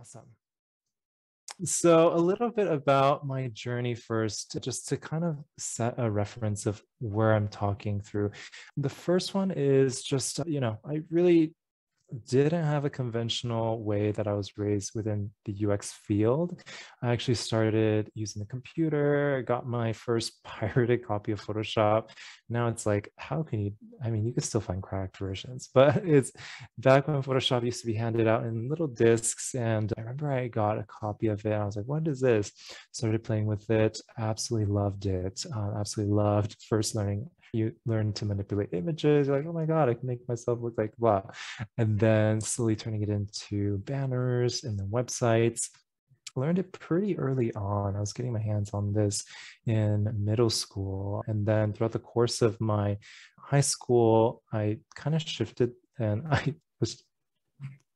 Awesome. So, a little bit about my journey first, just to kind of set a reference of where I'm talking through. The first one is just, I really didn't have a conventional way that I was raised within the UX field. I actually started using the computer. I got my first pirated copy of Photoshop. Now it's like, how can you? I mean, you can still find cracked versions, but it's back when Photoshop used to be handed out in little discs. And I remember I got a copy of it. And I was like, what is this? Started playing with it. Absolutely loved it. Absolutely loved first learning. You learn to manipulate images. You're like, oh my God, I can make myself look like blah, and then slowly turning it into banners and then websites. Learned it pretty early on. I was getting my hands on this in middle school. And then throughout the course of my high school, I kind of shifted and I was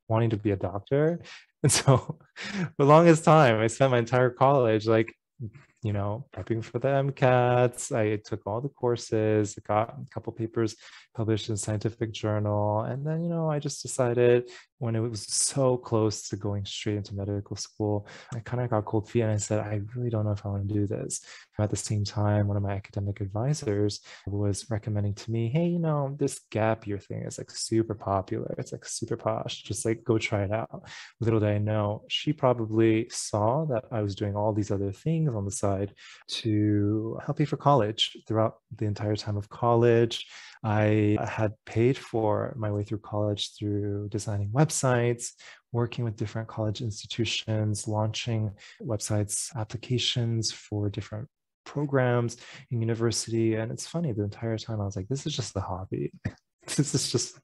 wanting to be a doctor. And so for the longest time, I spent my entire college like prepping for the MCATs. I took all the courses, got a couple papers published in scientific journal. And then, I just decided when it was so close to going straight into medical school, I kind of got cold feet and I said, I really don't know if I want to do this. At the same time, one of my academic advisors was recommending to me, hey, this gap year thing is like super popular. It's like super posh. Just like go try it out. Little did I know, she probably saw that I was doing all these other things on the side to help pay for college. Throughout the entire time of college, I had paid for my way through college through designing websites, working with different college institutions, launching websites, applications for different programs in university. And it's funny, the entire time I was like, this is just a hobby. This is just,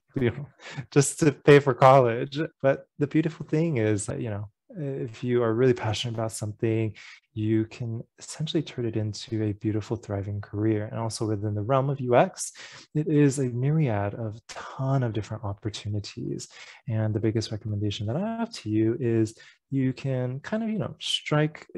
just to pay for college. But the beautiful thing is that, if you are really passionate about something, you can essentially turn it into a beautiful, thriving career. And also within the realm of UX, it is a myriad of ton of different opportunities. And the biggest recommendation that I have to you is you can kind of, strike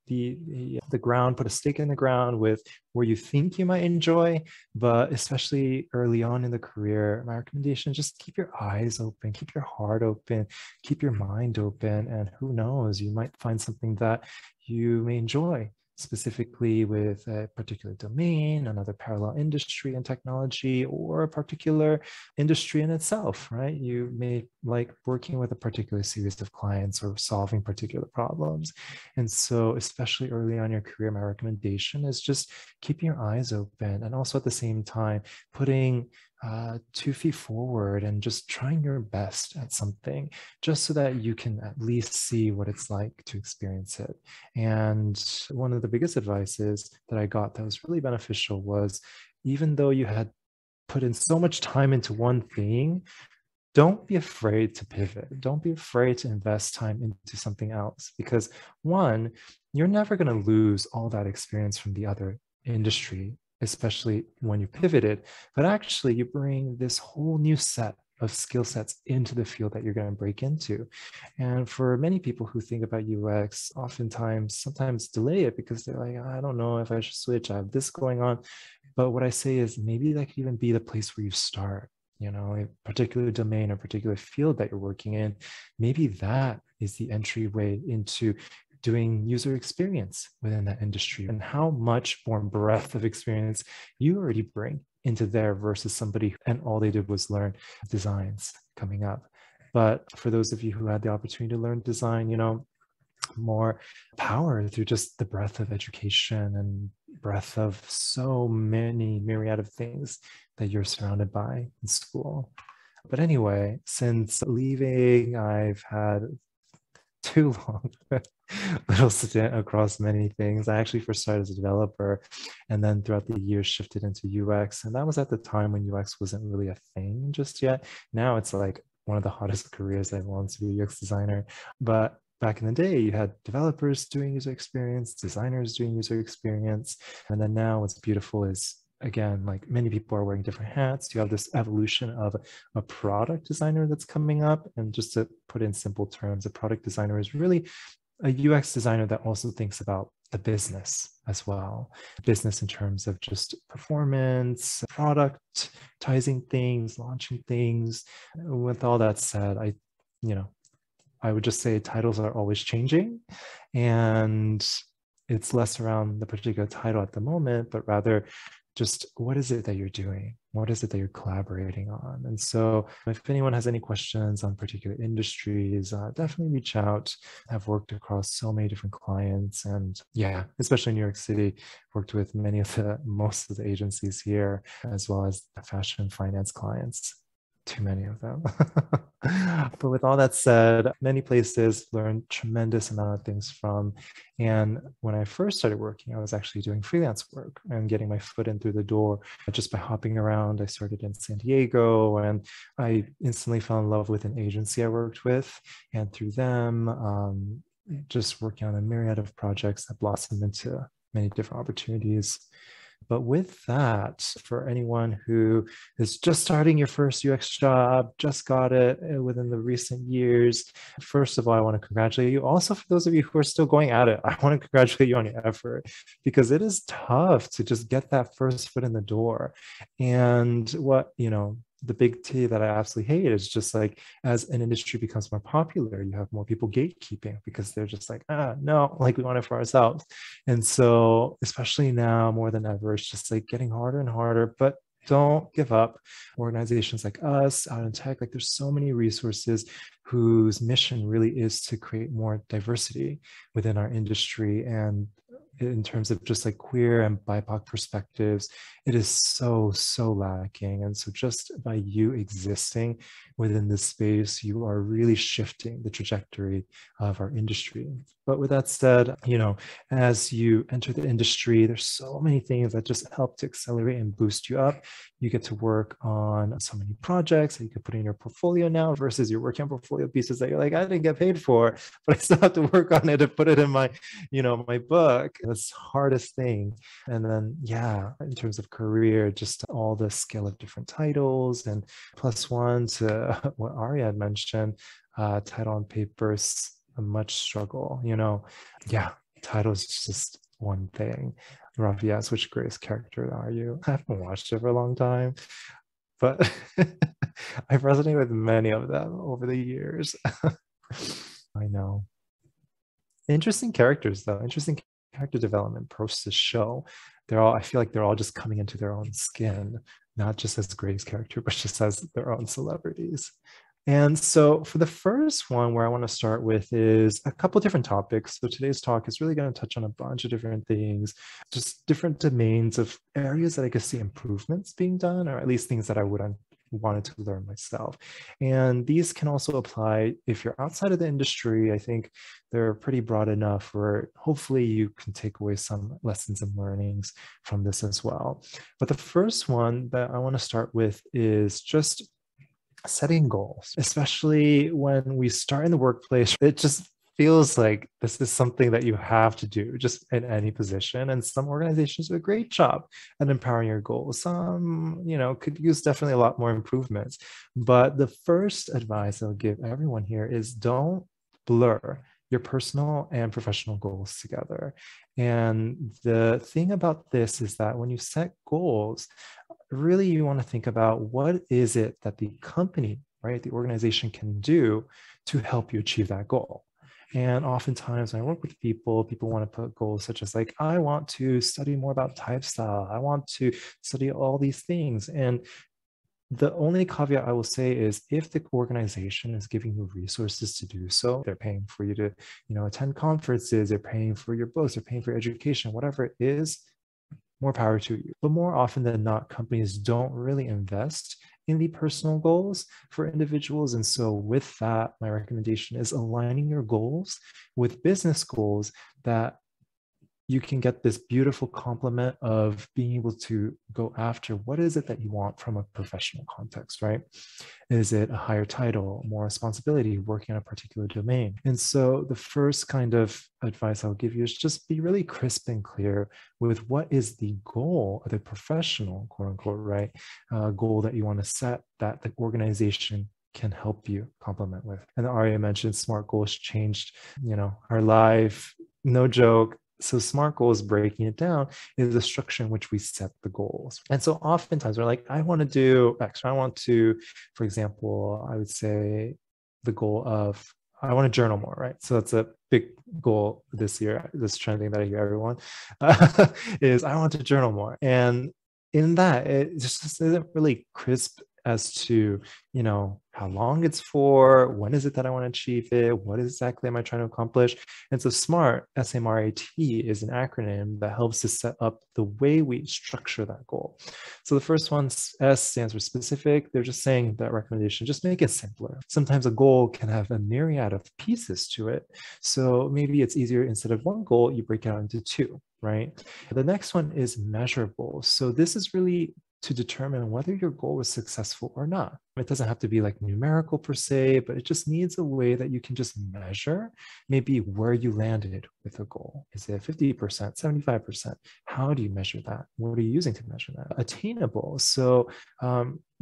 the ground, put a stake in the ground with where you think you might enjoy, but especially early on in the career, my recommendation is just keep your eyes open, keep your heart open, keep your mind open, and who knows, you might find something that you may enjoy, specifically with a particular domain, another parallel industry and technology, or a particular industry in itself, right? You may like working with a particular series of clients or solving particular problems. And so, especially early on in your career, my recommendation is just keep your eyes open, and also at the same time, putting 2 feet forward and just trying your best at something, just so that you can at least see what it's like to experience it. And one of the biggest advices that I got that was really beneficial was, even though you had put in so much time into one thing, don't be afraid to pivot. Don't be afraid to invest time into something else, because one, you're never going to lose all that experience from the other industry, especially when you pivoted, but actually you bring this whole new set of skill sets into the field that you're going to break into. And for many people who think about UX, sometimes delay it because they're like, I don't know if I should switch. I have this going on. But what I say is maybe that could even be the place where you start. A particular domain or particular field that you're working in, maybe that is the entryway into doing user experience within that industry, and how much more breadth of experience you already bring into there versus somebody and all they did was learn designs coming up. But for those of you who had the opportunity to learn design, more power through just the breadth of education and breadth of so many myriad of things that you're surrounded by in school. But anyway, since leaving, I've had too long little stint across many things. I actually first started as a developer, and then throughout the years shifted into UX. And that was at the time when UX wasn't really a thing just yet. Now it's like one of the hottest careers I want to be a UX designer. But back in the day, you had developers doing user experience, designers doing user experience. And then now what's beautiful is, again, like many people are wearing different hats. You have this evolution of a product designer that's coming up. And just to put in simple terms, a product designer is really a UX designer that also thinks about the business as well. Business in terms of just performance, productizing things, launching things. With all that said, I would just say titles are always changing, and it's less around the particular title at the moment, but rather just what is it that you're doing? What is it that you're collaborating on? And so if anyone has any questions on particular industries, definitely reach out. I've worked across so many different clients, and yeah, especially in New York City, worked with most of the agencies here, as well as the fashion finance clients. Too many of them. But with all that said, many places learned tremendous amount of things from. And when I first started working, I was actually doing freelance work and getting my foot in through the door just by hopping around. I started in San Diego, and I instantly fell in love with an agency I worked with. And through them, just working on a myriad of projects that blossomed into many different opportunities. But with that, for anyone who is just starting your first UX job, just got it within the recent years, first of all, I want to congratulate you. Also, for those of you who are still going at it, I want to congratulate you on your effort, because it is tough to just get that first foot in the door. And the big T that I absolutely hate is just like, as an industry becomes more popular, you have more people gatekeeping because they're just like, no, like we want it for ourselves. And so, especially now more than ever, it's just like getting harder and harder, but don't give up. Organizations like us out in tech, like there's so many resources whose mission really is to create more diversity within our industry. And in terms of just like queer and BIPOC perspectives, it is so lacking. And so just by you existing within this space, you are really shifting the trajectory of our industry. But with that said, as you enter the industry, there's so many things that just help to accelerate and boost you up. You get to work on so many projects that you can put in your portfolio now, versus you're working on portfolio pieces that you're like, I didn't get paid for, but I still have to work on it and put it in my, my book. That's the hardest thing. And then, in terms of career, just all the scale of different titles, and plus one to what Arya had mentioned, title on paper is a much struggle, title is just one thing. Ravi asks, which greatest character are you? I haven't watched it for a long time, but I've resonated with many of them over the years. I know. Interesting characters, though. Interesting character development post the show. I feel like they're all just coming into their own skin, not just as greatest character, but just as their own celebrities. And so for the first one, where I want to start with is a couple different topics. So today's talk is really going to touch on a bunch of different things, just different domains of areas that I could see improvements being done, or at least things that I would wanted to learn myself. And these can also apply if you're outside of the industry. I think they're pretty broad enough where hopefully you can take away some lessons and learnings from this as well. But the first one that I want to start with is just setting goals, especially when we start in the workplace. It just feels like this is something that you have to do just in any position. And some organizations do a great job at empowering your goals. Some, could use definitely a lot more improvements. But the first advice I'll give everyone here is don't blur your personal and professional goals together. And the thing about this is that when you set goals, really you want to think about what is it that the company, right, the organization can do to help you achieve that goal. And oftentimes when I work with people want to put goals such as like, I want to study more about type style. I want to study all these things. And the only caveat I will say is if the organization is giving you resources to do so, they're paying for you to, attend conferences, they're paying for your books, they're paying for your education, whatever it is, more power to you. But more often than not, companies don't really invest in the personal goals for individuals. And so with that, my recommendation is aligning your goals with business goals that you can get this beautiful complement of being able to go after what is it that you want from a professional context, right? Is it a higher title, more responsibility, working on a particular domain? And so the first kind of advice I'll give you is just be really crisp and clear with what is the goal of the professional, quote unquote, right? Goal that you want to set that the organization can help you complement with. And Arya mentioned SMART goals changed, our life, no joke. So SMART goals, breaking it down, is the structure in which we set the goals. And so oftentimes we're like, I want to do X. I want to, for example, I would say the goal of I want to journal more, right? So that's a big goal this year. This trend thing that I hear everyone is I want to journal more. And in that, it just isn't really crisp as to, how long it's for, when is it that I want to achieve it, what exactly am I trying to accomplish? And so SMART, S-M-R-A-T, is an acronym that helps to set up the way we structure that goal. So the first one, S, stands for specific. They're just saying that recommendation, just make it simpler. Sometimes a goal can have a myriad of pieces to it. So maybe it's easier, instead of one goal, you break it out into two, right? The next one is measurable. So this is really to determine whether your goal was successful or not. It doesn't have to be like numerical per se, but it just needs a way that you can just measure maybe where you landed with a goal. Is it 50%, 75%? How do you measure that? What are you using to measure that? Attainable. So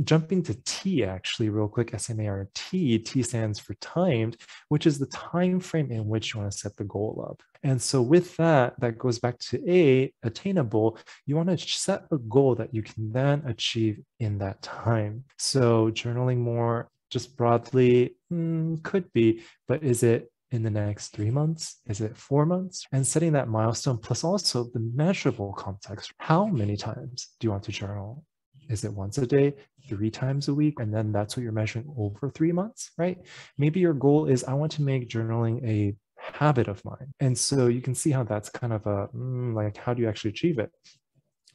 jumping to T actually real quick, S-M-A-R-T, T stands for timed, which is the time frame in which you want to set the goal up. And so with that, that goes back to A, attainable. You want to set a goal that you can then achieve in that time. So journaling more, just broadly, could be, but is it in the next 3 months? Is it 4 months? And setting that milestone, plus also the measurable context. How many times do you want to journal? Is it once a day, 3 times a week? And then that's what you're measuring over 3 months, right? Maybe your goal is, I want to make journaling a habit of mine. And so you can see how that's kind of a, like, how do you actually achieve it?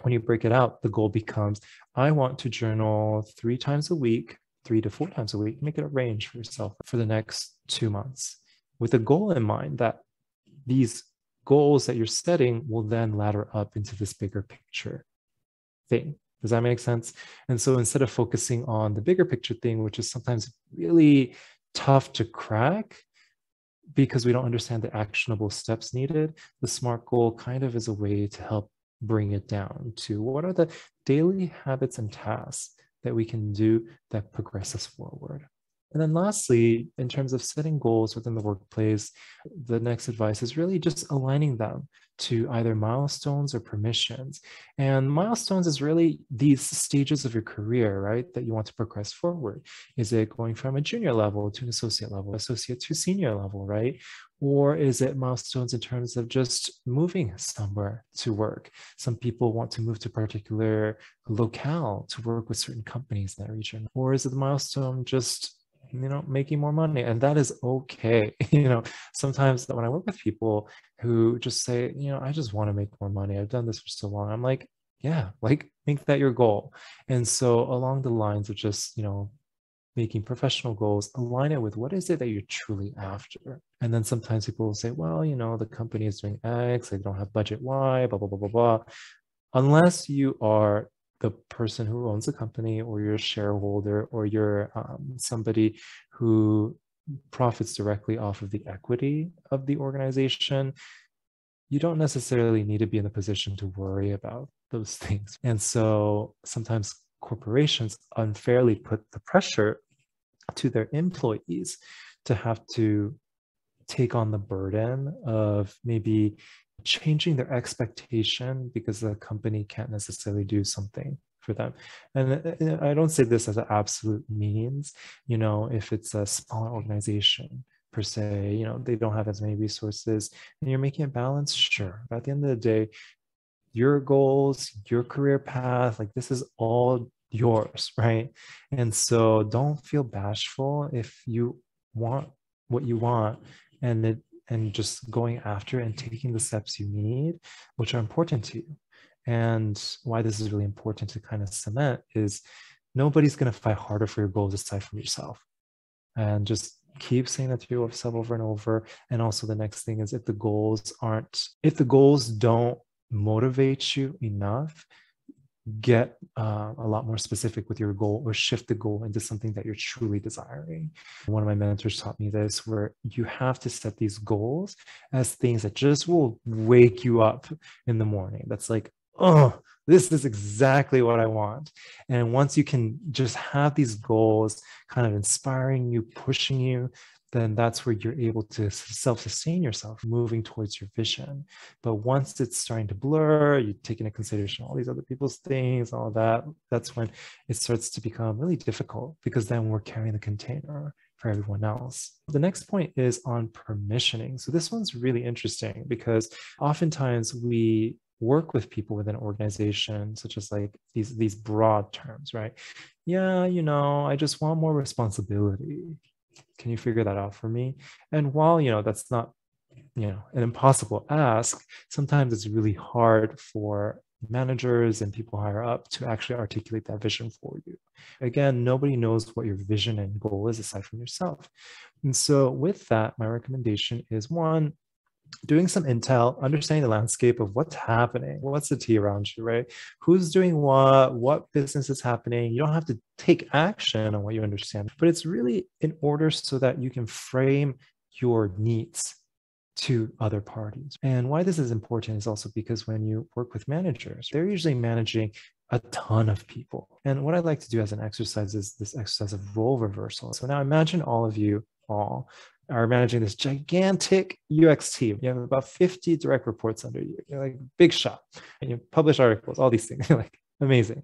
When you break it out, the goal becomes, I want to journal 3 times a week, 3 to 4 times a week. Make it a range for yourself for the next 2 months, with a goal in mind that these goals that you're setting will then ladder up into this bigger picture thing. Does that make sense? And so instead of focusing on the bigger picture thing, which is sometimes really tough to crack because we don't understand the actionable steps needed, the SMART goal kind of is a way to help bring it down to what are the daily habits and tasks that we can do that progress us forward. And then lastly, in terms of setting goals within the workplace, the next advice is really just aligning them to either milestones or permissions. And milestones is really these stages of your career, right, that you want to progress forward. Is it going from a junior level to an associate level, associate to senior level, right? Or is it milestones in terms of just moving somewhere to work? Some people want to move to a particular locale to work with certain companies in that region. Or is it the milestone just making more money? And that is okay. Sometimes when I work with people who just say, I just want to make more money, I've done this for so long, I'm like, yeah, like, make that your goal. And so along the lines of just, making professional goals, align it with what is it that you're truly after. And then sometimes people will say, well, the company is doing X, they don't have budget Y, blah, blah, blah, blah, blah. Unless you are the person who owns the company, or you're a shareholder, or you're somebody who profits directly off of the equity of the organization, you don't necessarily need to be in a position to worry about those things. And so sometimes corporations unfairly put the pressure to their employees to have to take on the burden of maybe changing their expectation because the company can't necessarily do something for them. And I don't say this as an absolute means, if it's a smaller organization per se, they don't have as many resources and you're making a balance, sure. But at the end of the day, your goals, your career path, like, this is all yours, right? And so don't feel bashful if you want what you want, and just going after and taking the steps you need, which are important to you. And why this is really important to kind of cement is nobody's going to fight harder for your goals aside from yourself. And just keep saying that to yourself over and over. And also the next thing is, if the goals don't motivate you enough, get a lot more specific with your goal, or shift the goal into something that you're truly desiring. One of my mentors taught me this, where you have to set these goals as things that just will wake you up in the morning. That's like, oh, this is exactly what I want. And once you can just have these goals kind of inspiring you, pushing you, then that's where you're able to self-sustain yourself, moving towards your vision. But once it's starting to blur, you take into consideration all these other people's things, all that, that's when it starts to become really difficult, because then we're carrying the container for everyone else. The next point is on permissioning. So this one's really interesting because oftentimes we work with people within an organization, such as like these broad terms, right? Yeah, I just want more responsibility. Can you figure that out for me? And while, that's not, an impossible ask, sometimes it's really hard for managers and people higher up to actually articulate that vision for you. Again, nobody knows what your vision and goal is aside from yourself. And so with that, my recommendation is one, doing some intel, understanding the landscape of what's happening, what's the tea around you, right? Who's doing what business is happening. You don't have to take action on what you understand, but it's really in order so that you can frame your needs to other parties. And why this is important is also because when you work with managers, they're usually managing a ton of people. And what I like to do as an exercise is this exercise of role reversal. So now imagine all of you all are managing this gigantic UX team. You have about 50 direct reports under you. You're like big shot. And you publish articles, all these things. You're like, amazing.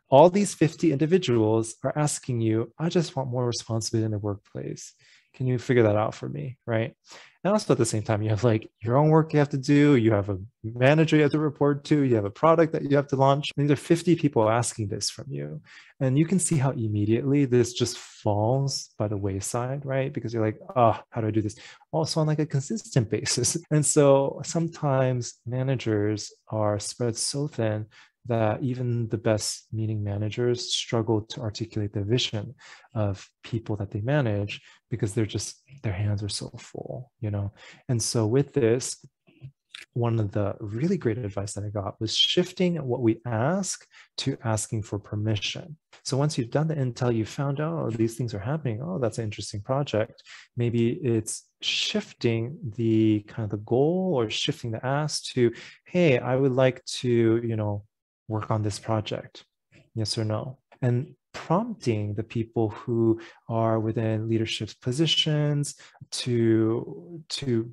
All these 50 individuals are asking you, I just want more responsibility in the workplace. Can you figure that out for me, right? And also at the same time, you have like your own work you have to do. You have a manager you have to report to. You have a product that you have to launch. And these are 50 people asking this from you. And you can see how immediately this just falls by the wayside, right? Because you're like, oh, how do I do this? Also on like a consistent basis. And so sometimes managers are spread so thin that even the best meaning managers struggle to articulate the vision of people that they manage because their hands are so full, And so with this, one of the really great advice that I got was shifting what we ask to asking for permission. So once you've done the intel, you found out, oh, these things are happening. Oh, that's an interesting project. Maybe it's shifting the kind of the goal or shifting the ask to, hey, I would like to, work on this project. Yes or no? And prompting the people who are within leadership positions to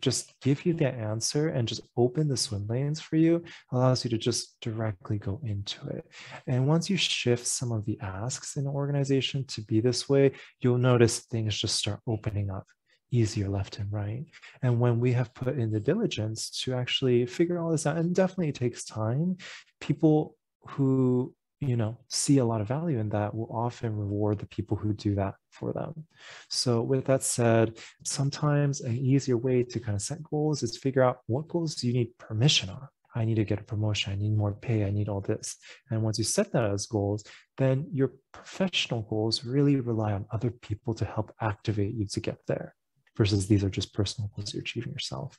just give you the answer and just open the swim lanes for you allows you to just directly go into it. And once you shift some of the asks in the organization to be this way, you'll notice things just start opening up easier left and right. And when we have put in the diligence to actually figure all this out, and definitely it takes time, people who see a lot of value in that will often reward the people who do that for them. So with that said, sometimes an easier way to kind of set goals is figure out what goals do you need permission on. I need to get a promotion. I need more pay. I need all this. And once you set that as goals, then your professional goals really rely on other people to help activate you to get there versus these are just personal goals you're achieving yourself.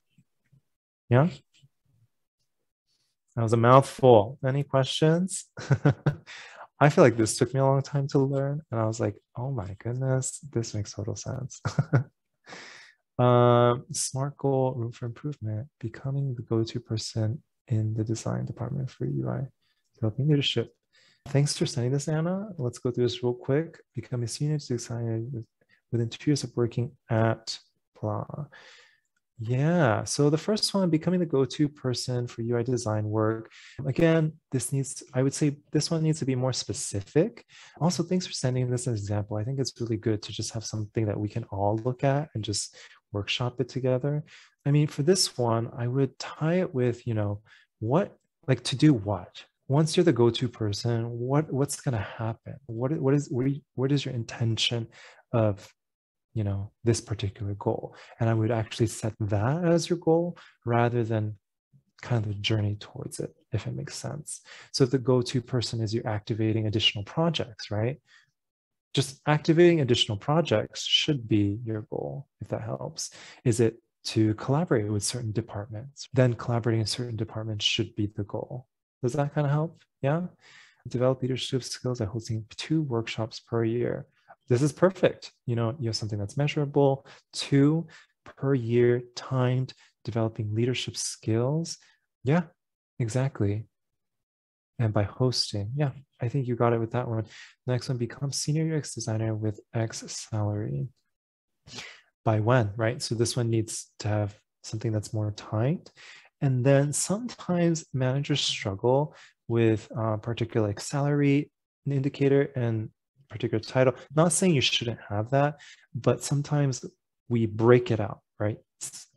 Yeah. That was a mouthful. Any questions? I feel like this took me a long time to learn. And I was like, oh my goodness, this makes total sense. SMART goal, room for improvement, becoming the go-to person in the design department for UI, developing leadership. Thanks for sending this, Anna. Let's go through this real quick. Become a senior designer within 2 years of working at blah. Yeah, so the first one, becoming the go-to person for UI design work. Again, I would say this one needs to be more specific. Also, thanks for sending this as an example. I think it's really good to just have something that we can all look at and just workshop it together. I mean, for this one, I would tie it with, to do what? Once you're the go-to person, what's going to happen? What is your intention of this particular goal? And I would actually set that as your goal rather than kind of the journey towards it, if it makes sense. So if the go-to person is you're activating additional projects, right? Just activating additional projects should be your goal, if that helps. Is it to collaborate with certain departments? Then collaborating in certain departments should be the goal. Does that kind of help? Yeah. Develop leadership skills by hosting 2 workshops per year. This is perfect. You have something that's measurable, 2 per year, timed, developing leadership skills. Yeah, exactly. And by hosting, yeah, I think you got it with that one. Next one, become senior UX designer with X salary. By when, right? So this one needs to have something that's more timed. And then sometimes managers struggle with particular salary indicator and particular title. Not saying you shouldn't have that, but sometimes we break it out, right,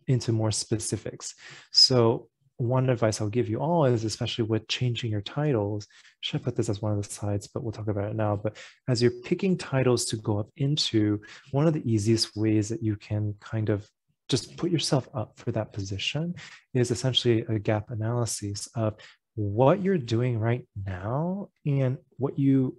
into more specifics. So one advice I'll give you all is, especially with changing your titles, should I put this as one of the slides, but we'll talk about it now. But as you're picking titles to go up into, one of the easiest ways that you can kind of just put yourself up for that position is essentially a gap analysis of what you're doing right now and what you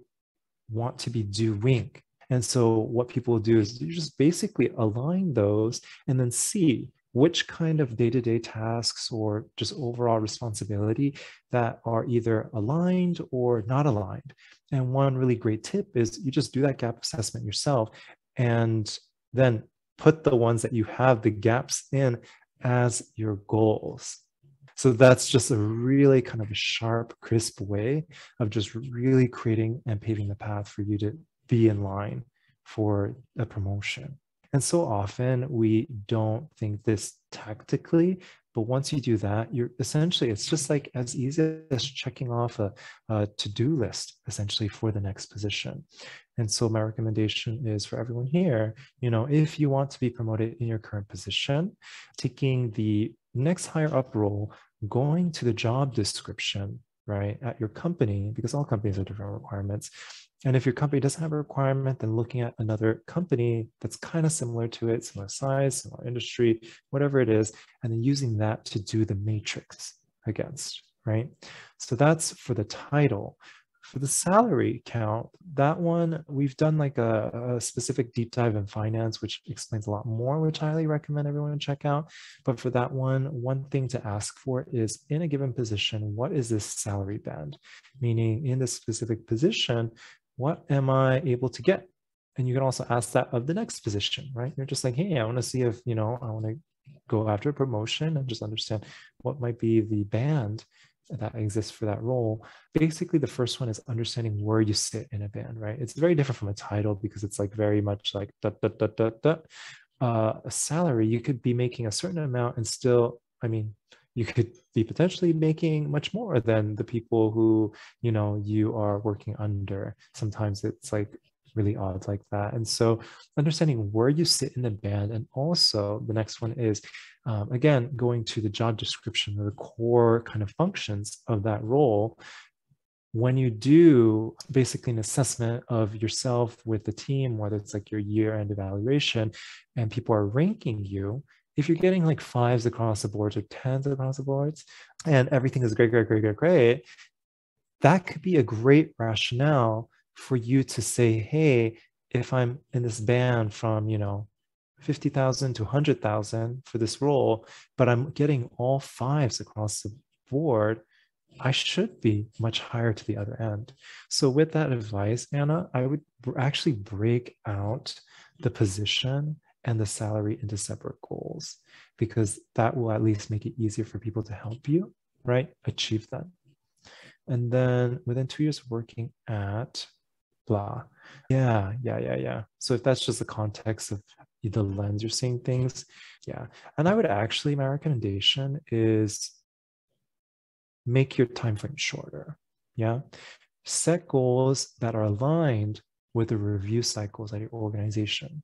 want to be doing. And so what people do is you just basically align those and then see which kind of day-to-day tasks or just overall responsibility that are either aligned or not aligned. And one really great tip is you just do that gap assessment yourself and then put the ones that you have the gaps in as your goals. So that's just a really kind of a sharp, crisp way of just really creating and paving the path for you to be in line for a promotion. And so often we don't think this tactically, but once you do that, you're essentially, it's just like as easy as checking off a to-do list, essentially, for the next position. And so my recommendation is for everyone here, if you want to be promoted in your current position, taking the next higher up role, going to the job description, right, at your company, because all companies have different requirements. And if your company doesn't have a requirement, then looking at another company that's kind of similar to it, similar size, similar industry, whatever it is, and then using that to do the matrix against, right? So that's for the title. For the salary count, that one, we've done like a specific deep dive in finance, which explains a lot more, which I highly recommend everyone check out. But for that one thing to ask for is, in a given position, what is this salary band? Meaning, in this specific position, what am I able to get? And you can also ask that of the next position, right? You're just like, hey, I want to see if, I want to go after a promotion and just understand what might be the band that exists for that role. Basically, the first one is understanding where you sit in a band, right? It's very different from a title because it's like very much like a salary. You could be making a certain amount and still, you could be potentially making much more than the people who, you are working under. Sometimes it's like really odd like that. And so understanding where you sit in the band, and also the next one is, again, going to the job description or the core kind of functions of that role. When you do basically an assessment of yourself with the team, whether it's like your year-end evaluation and people are ranking you, if you're getting like 5s across the boards or 10s across the boards and everything is great, that could be a great rationale for you to say, hey, if I'm in this band from, 50,000 to 100,000 for this role, but I'm getting all 5s across the board, I should be much higher to the other end. So with that advice, Anna, I would actually break out the position and the salary into separate goals, because that will at least make it easier for people to help you, right, achieve that. And then within 2 years working at blah. Yeah. So if that's just the context of the lens you're seeing things, yeah. And I would actually, my recommendation is make your time frame shorter. Yeah. Set goals that are aligned with the review cycles at your organization,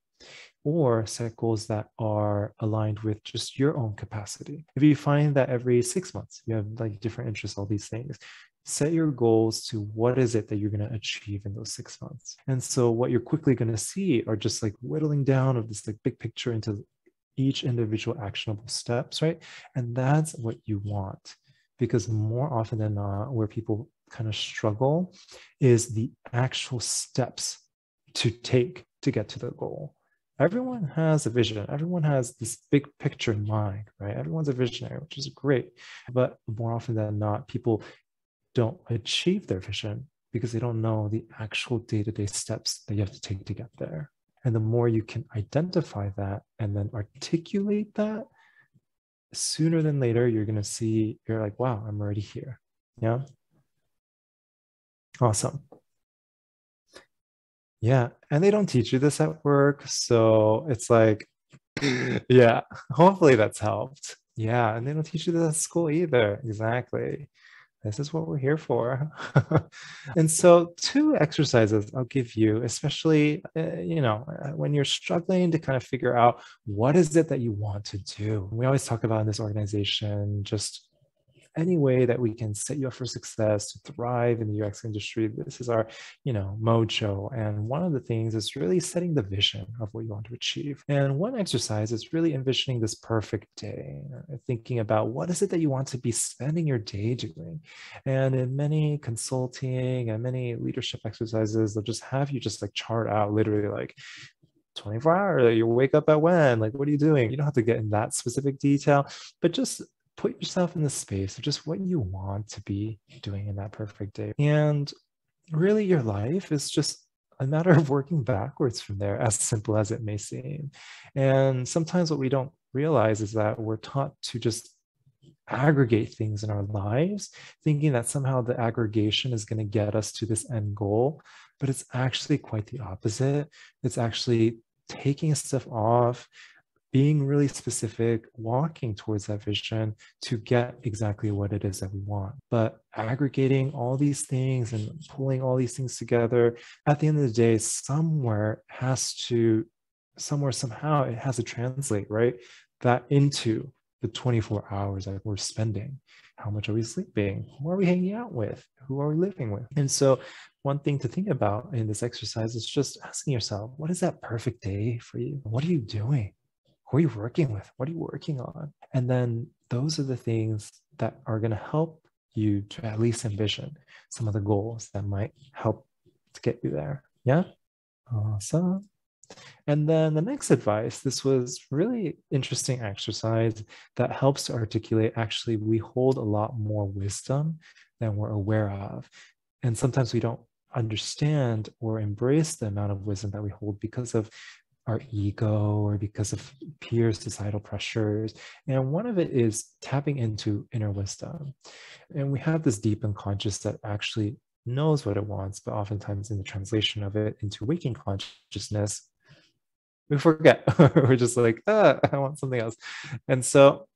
or set goals that are aligned with just your own capacity. If you find that every 6 months you have like different interests, all these things, set your goals to what is it that you're going to achieve in those 6 months. And so what you're quickly going to see are just like whittling down of this like big picture into each individual actionable steps, right? And that's what you want, because more often than not, where people kind of struggle is the actual steps to take to get to the goal. Everyone has a vision. Everyone has this big picture in mind, right? Everyone's a visionary, which is great. But more often than not, people don't achieve their vision because they don't know the actual day-to-day steps that you have to take to get there. And the more you can identify that and then articulate that, sooner than later, you're going to see, you're like, wow, I'm already here. Yeah. Awesome. Yeah. And they don't teach you this at work. So it's like, yeah, hopefully that's helped. Yeah. And they don't teach you this at school either. Exactly. This is what we're here for. And so two exercises I'll give you, especially, when you're struggling to kind of figure out what is it that you want to do. We always talk about in this organization, just any way that we can set you up for success to thrive in the UX industry. This is our, mojo. And one of the things is really setting the vision of what you want to achieve. And one exercise is really envisioning this perfect day, thinking about what is it that you want to be spending your day doing. And in many consulting and many leadership exercises, they'll just have you just like chart out literally like 24 hours, you wake up at when, like, what are you doing? You don't have to get in that specific detail, but just put yourself in the space of just what you want to be doing in that perfect day. And really, your life is just a matter of working backwards from there, as simple as it may seem. And sometimes what we don't realize is that we're taught to just aggregate things in our lives, thinking that somehow the aggregation is going to get us to this end goal. But it's actually quite the opposite. It's actually taking a step off, being really specific, walking towards that vision to get exactly what it is that we want. But aggregating all these things and pulling all these things together, at the end of the day, somehow it has to translate, right? That into the 24 hours that we're spending. How much are we sleeping? Who are we hanging out with? Who are we living with? And so one thing to think about in this exercise is just asking yourself, what is that perfect day for you? What are you doing? Who are you working with? What are you working on? And then those are the things that are going to help you to at least envision some of the goals that might help to get you there. Yeah? Awesome. And then the next advice, this was really interesting exercise that helps to articulate, actually, we hold a lot more wisdom than we're aware of. And sometimes we don't understand or embrace the amount of wisdom that we hold because of our ego or because of peer societal pressures. And one of it is tapping into inner wisdom. And we have this deep unconscious that actually knows what it wants, but oftentimes in the translation of it into waking consciousness, we forget. We're just like, I want something else. And so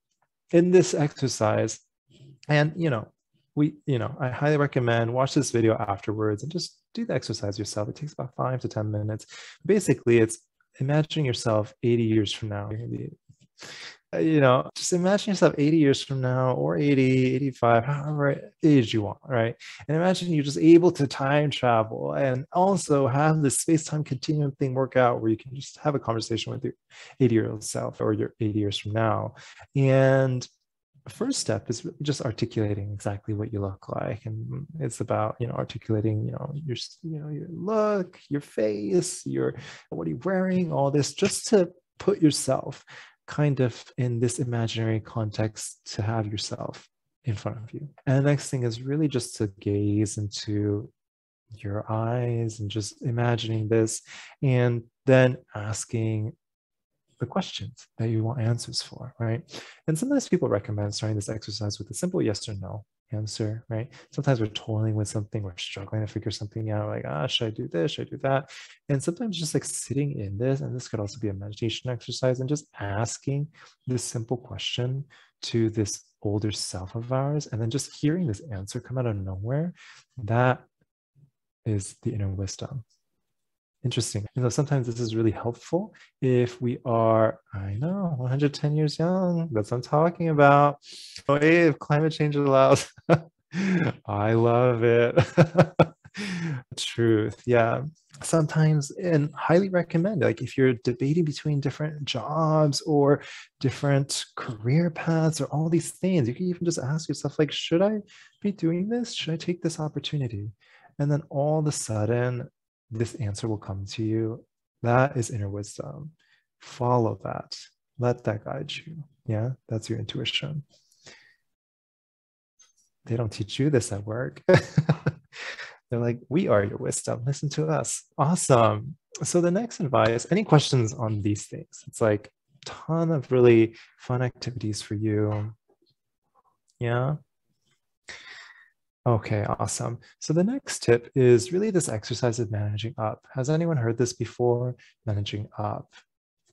in this exercise, and I highly recommend watch this video afterwards and just do the exercise yourself. It takes about 5 to 10 minutes. Basically, it's imagining yourself 80 years from now. Just imagine yourself 80 years from now, or 80, 85, however age you want, right? And imagine you're just able to time travel and also have this space-time continuum thing work out where you can just have a conversation with your 80-year-old self or your 80 years from now. And the first step is just articulating exactly what you look like. And it's about, articulating, your look, your face, what are you wearing, all this, just to put yourself kind of in this imaginary context, to have yourself in front of you. And the next thing is really just to gaze into your eyes and just imagining this, and then asking the questions that you want answers for, right? And sometimes people recommend starting this exercise with a simple yes or no answer, right? Sometimes we're toiling with something, we're struggling to figure something out, like, should I do this? Should I do that? And sometimes just like sitting in this, and this could also be a meditation exercise, and just asking this simple question to this older self of ours, and then just hearing this answer come out of nowhere, that is the inner wisdom. Interesting. Sometimes this is really helpful if we are, 110 years young. That's what I'm talking about. Hey, if climate change allows. I love it. Truth. Yeah. Sometimes, and highly recommend, like if you're debating between different jobs or different career paths or all these things, you can even just ask yourself, like, should I be doing this? Should I take this opportunity? And then all of a sudden, this answer will come to you. That is inner wisdom. Follow that. Let that guide you. Yeah, that's your intuition. They don't teach you this at work. They're like, we are your wisdom. Listen to us. Awesome. So the next advice, any questions on these things? It's like a ton of really fun activities for you. Yeah. Okay, awesome. So the next tip is really this exercise of managing up. Has anyone heard this before? Managing up.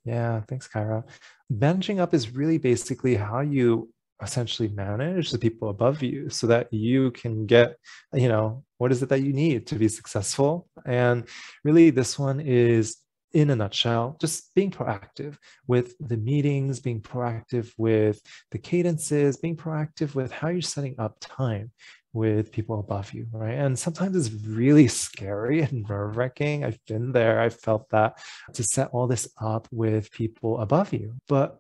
Yeah, thanks, Kyra. Managing up is really basically how you essentially manage the people above you so that you can get, what is it that you need to be successful. And really, this one is, in a nutshell, just being proactive with the meetings, being proactive with the cadences, being proactive with how you're setting up time with people above you, right? And sometimes it's really scary and nerve-wracking. I've been there, I've felt that, to set all this up with people above you. But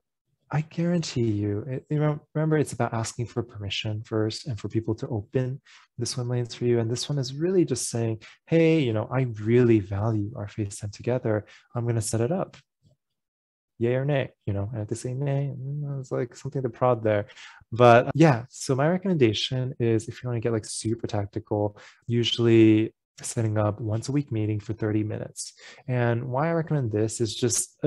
I guarantee you, remember, it's about asking for permission first and for people to open the swim lanes for you. And this one is really just saying, hey, I really value our face time together. I'm going to set it up. Yay or nay, I have to say nay. It's like something to prod there. But yeah, so my recommendation is, if you want to get like super tactical, usually setting up once a week meeting for 30 minutes. And why I recommend this is just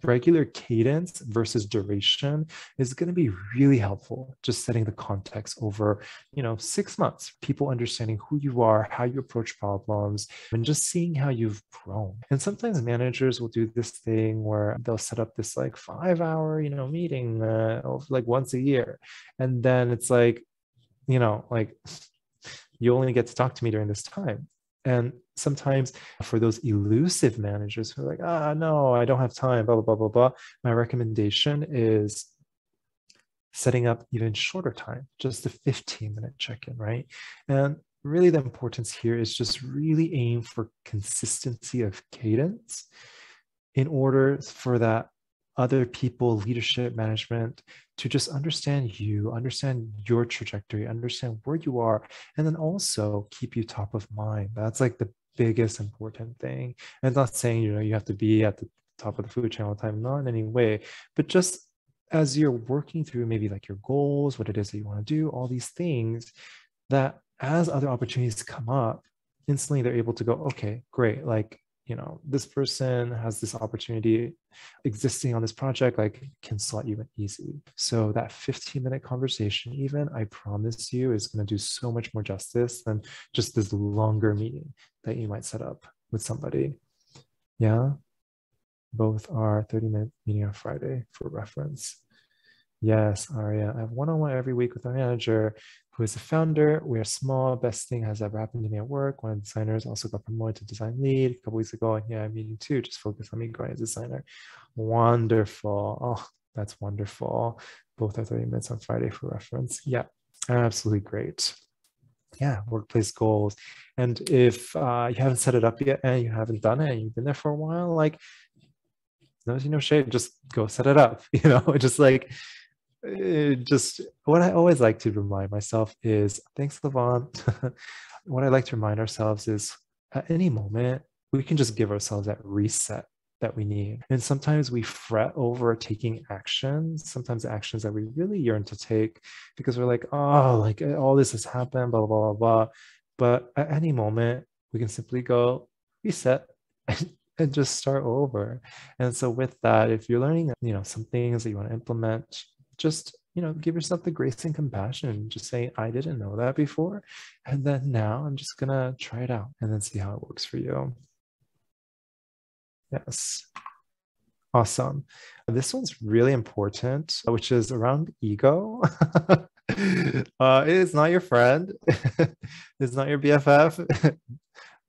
regular cadence versus duration is going to be really helpful. Just setting the context over, 6 months, people understanding who you are, how you approach problems, and just seeing how you've grown. And sometimes managers will do this thing where they'll set up this like 5-hour, meeting like once a year. And then it's like, like, you only get to talk to me during this time. And sometimes for those elusive managers who are like, no, I don't have time, blah, blah, blah, blah, blah, my recommendation is setting up even shorter time, just a 15-minute check-in, right? And really the importance here is just really aim for consistency of cadence in order for that other people, leadership, management, to just understand you, understand your trajectory, understand where you are, and then also keep you top of mind. That's like the biggest important thing. And it's not saying, you have to be at the top of the food chain all the time, not in any way, but just as you're working through maybe like your goals, what it is that you want to do, all these things, that as other opportunities come up, instantly they're able to go, okay, great. Like, this person has this opportunity existing on this project, like, can slot you in easily. So that 15-minute conversation, even, I promise you, is going to do so much more justice than just this longer meeting that you might set up with somebody. Yeah. Both are 30-minute meeting on Friday for reference. Yes, Aria. I have one-on-one every week with a manager who is the founder. We are small. Best thing has ever happened to me at work. One of the designers also got promoted to design lead a couple weeks ago. And yeah, I'm meeting too. Just focus on me growing as a designer. Wonderful. Oh, that's wonderful. Both are 30 minutes on Friday for reference. Yeah, absolutely great. Yeah, workplace goals. And if you haven't set it up yet and you haven't done it and you've been there for a while, like, no shade, just go set it up. Just like, just what I always like to remind myself is, thanks, Levon. What I like to remind ourselves is, at any moment, we can just give ourselves that reset that we need. And sometimes we fret over taking actions, sometimes actions that we really yearn to take, because we're like, oh, like, all this has happened, blah, blah, blah, blah. But at any moment, we can simply go reset and just start over. And so with that, if you're learning, some things that you want to implement, just, give yourself the grace and compassion. Just say, I didn't know that before. And then now I'm just going to try it out and then see how it works for you. Yes. Awesome. This one's really important, which is around ego. It is not your friend. It's not your BFF.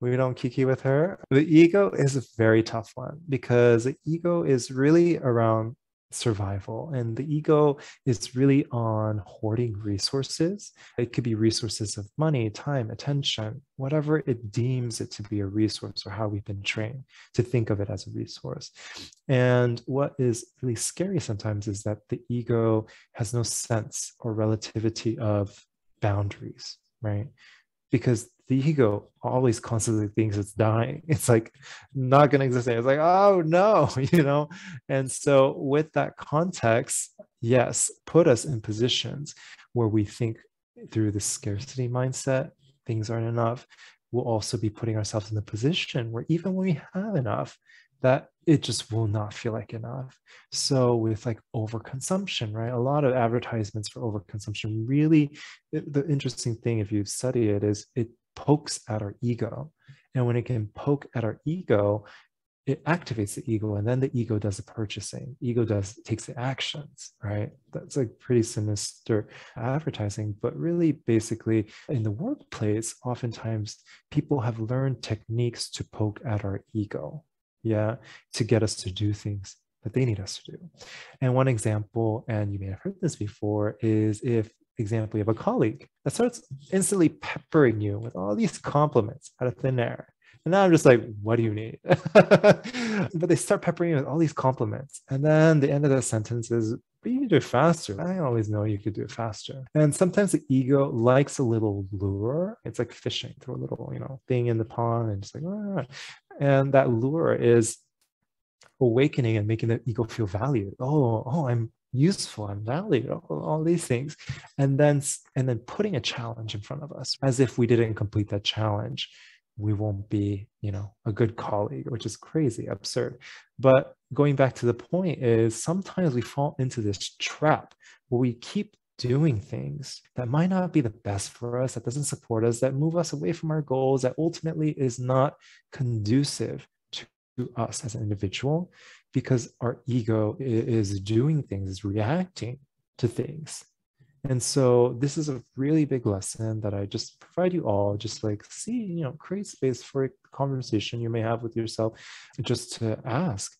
We don't kiki with her. The ego is a very tough one, because the ego is really around survival, and the ego is really on hoarding resources. It could be resources of money, time, attention, whatever it deems it to be a resource, or how we've been trained to think of it as a resource. And what is really scary sometimes is that the ego has no sense or relativity of boundaries, right? Because the ego always constantly thinks it's dying. It's like not going to exist. It's like, oh no, And so with that context, yes, put us in positions where we think through the scarcity mindset, things aren't enough. We'll also be putting ourselves in the position where even when we have enough, that it just will not feel like enough. So with like overconsumption, right? A lot of advertisements for overconsumption really, the interesting thing, if you study it, is it pokes at our ego. And when it can poke at our ego, it activates the ego, and then the ego does the purchasing. Ego takes the actions, right? That's like pretty sinister advertising, but really basically in the workplace, oftentimes people have learned techniques to poke at our ego, yeah, to get us to do things that they need us to do. And one example, and you may have heard this before, is if example, you have a colleague that starts instantly peppering you with all these compliments out of thin air. And now I'm just like, what do you need? But they start peppering you with all these compliments. And then the end of the sentence is, but you can do it faster. I always know you could do it faster. And sometimes the ego likes a little lure. It's like fishing, throw a little, thing in the pond and just like, ah. And that lure is awakening and making the ego feel valued. Oh, I'm useful, I'm valued, all these things. And then putting a challenge in front of us, as if we didn't complete that challenge, we won't be, a good colleague, which is crazy, absurd. But going back to the point is sometimes we fall into this trap where we keep doing things that might not be the best for us, that doesn't support us, that move us away from our goals, that ultimately is not conducive to us as an individual, because our ego is doing things, is reacting to things. And so this is a really big lesson that I just provide you all, just like create space for a conversation you may have with yourself, just to ask,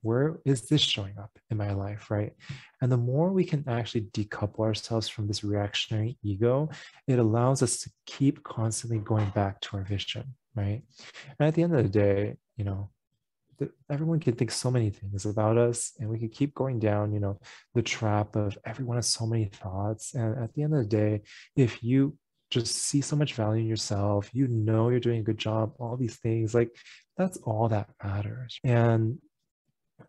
where is this showing up in my life, right? And the more we can actually decouple ourselves from this reactionary ego, it allows us to keep constantly going back to our vision, right? And at the end of the day, everyone can think so many things about us, and we can keep going down, the trap of everyone has so many thoughts. And at the end of the day, if you just see so much value in yourself, you're doing a good job, all these things, like that's all that matters. And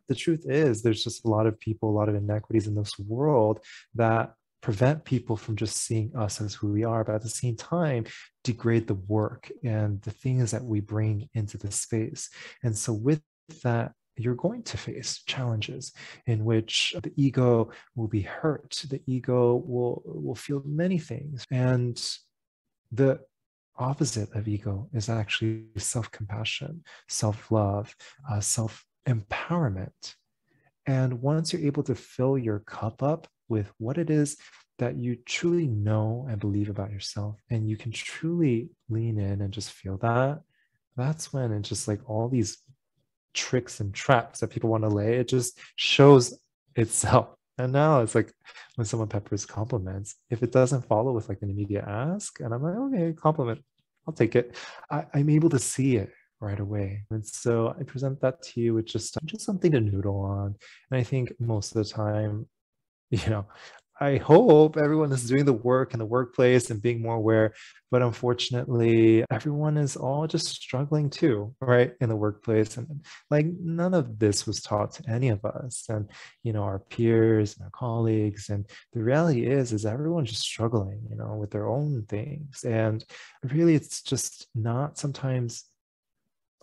the truth is, there's just a lot of people, a lot of inequities in this world that prevent people from just seeing us as who we are, but at the same time, degrade the work and the things that we bring into the space. And so with that, you're going to face challenges in which the ego will be hurt. The ego will feel many things. And the opposite of ego is actually self-compassion, self-love, self-empowerment. And once you're able to fill your cup up with what it is that you truly know and believe about yourself, and you can truly lean in and just feel that, that's when it's just like all these tricks and traps that people want to lay, it just shows itself. And now it's like when someone peppers compliments, if it doesn't follow with like an immediate ask, and I'm like, okay, compliment, I'll take it, I'm able to see it right away. And so I present that to you with just something to noodle on. And I think most of the time, I hope everyone is doing the work in the workplace and being more aware, but unfortunately, everyone is all just struggling too, right, in the workplace. And like none of this was taught to any of us, and our peers and our colleagues. And the reality is everyone's just struggling, with their own things. And really, it's just not sometimes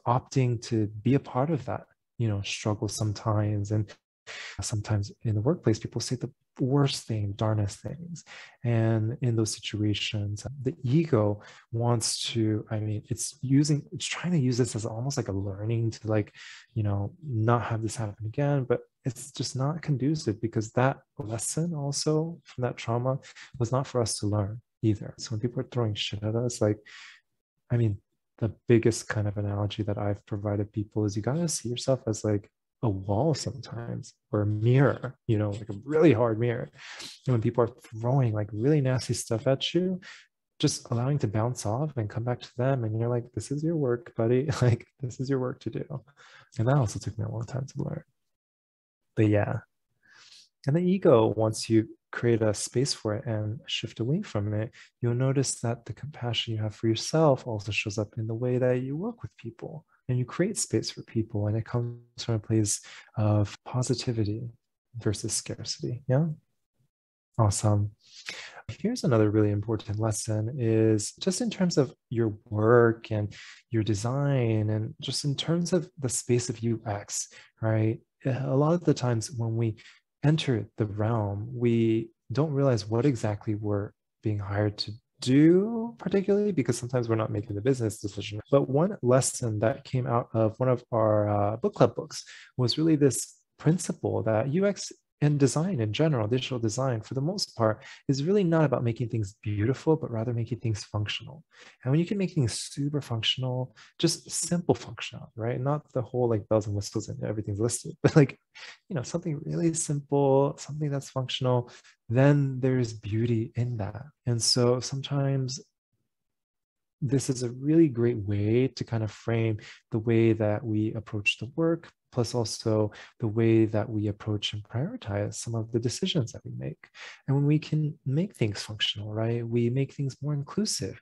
opting to be a part of that, struggle sometimes. And sometimes in the workplace, people say the worst thing, darnest things. And in those situations, the ego wants to, it's trying to use this as almost like a learning to not have this happen again. But it's just not conducive, because that lesson also from that trauma was not for us to learn either. So when people are throwing shit at us, the biggest kind of analogy that I've provided people is you got to see yourself as like a wall sometimes, or a mirror, like a really hard mirror. And when people are throwing like really nasty stuff at you, just allowing to bounce off and come back to them. And you're like, this is your work, buddy. Like, this is your work to do. And that also took me a long time to learn. But yeah. And the ego, once you create a space for it and shift away from it, you'll notice that the compassion you have for yourself also shows up in the way that you work with people and you create space for people. And it comes from a place of positivity versus scarcity. Yeah. Awesome. Here's another really important lesson is just in terms of your work and your design, and just in terms of the space of UX, right? A lot of the times when we enter the realm, we don't realize what exactly we're being hired to do particularly, because sometimes we're not making the business decision. But one lesson that came out of one of our book club books was really this principle that UX and design in general, digital design for the most part, is really not about making things beautiful, but rather making things functional. And when you can make things super functional, just simple functional, right? Not the whole like bells and whistles and everything's listed, but like, something really simple, something that's functional, then there's beauty in that. And so sometimes this is a really great way to kind of frame the way that we approach the work, plus also the way that we approach and prioritize some of the decisions that we make. And when we can make things functional, right, we make things more inclusive.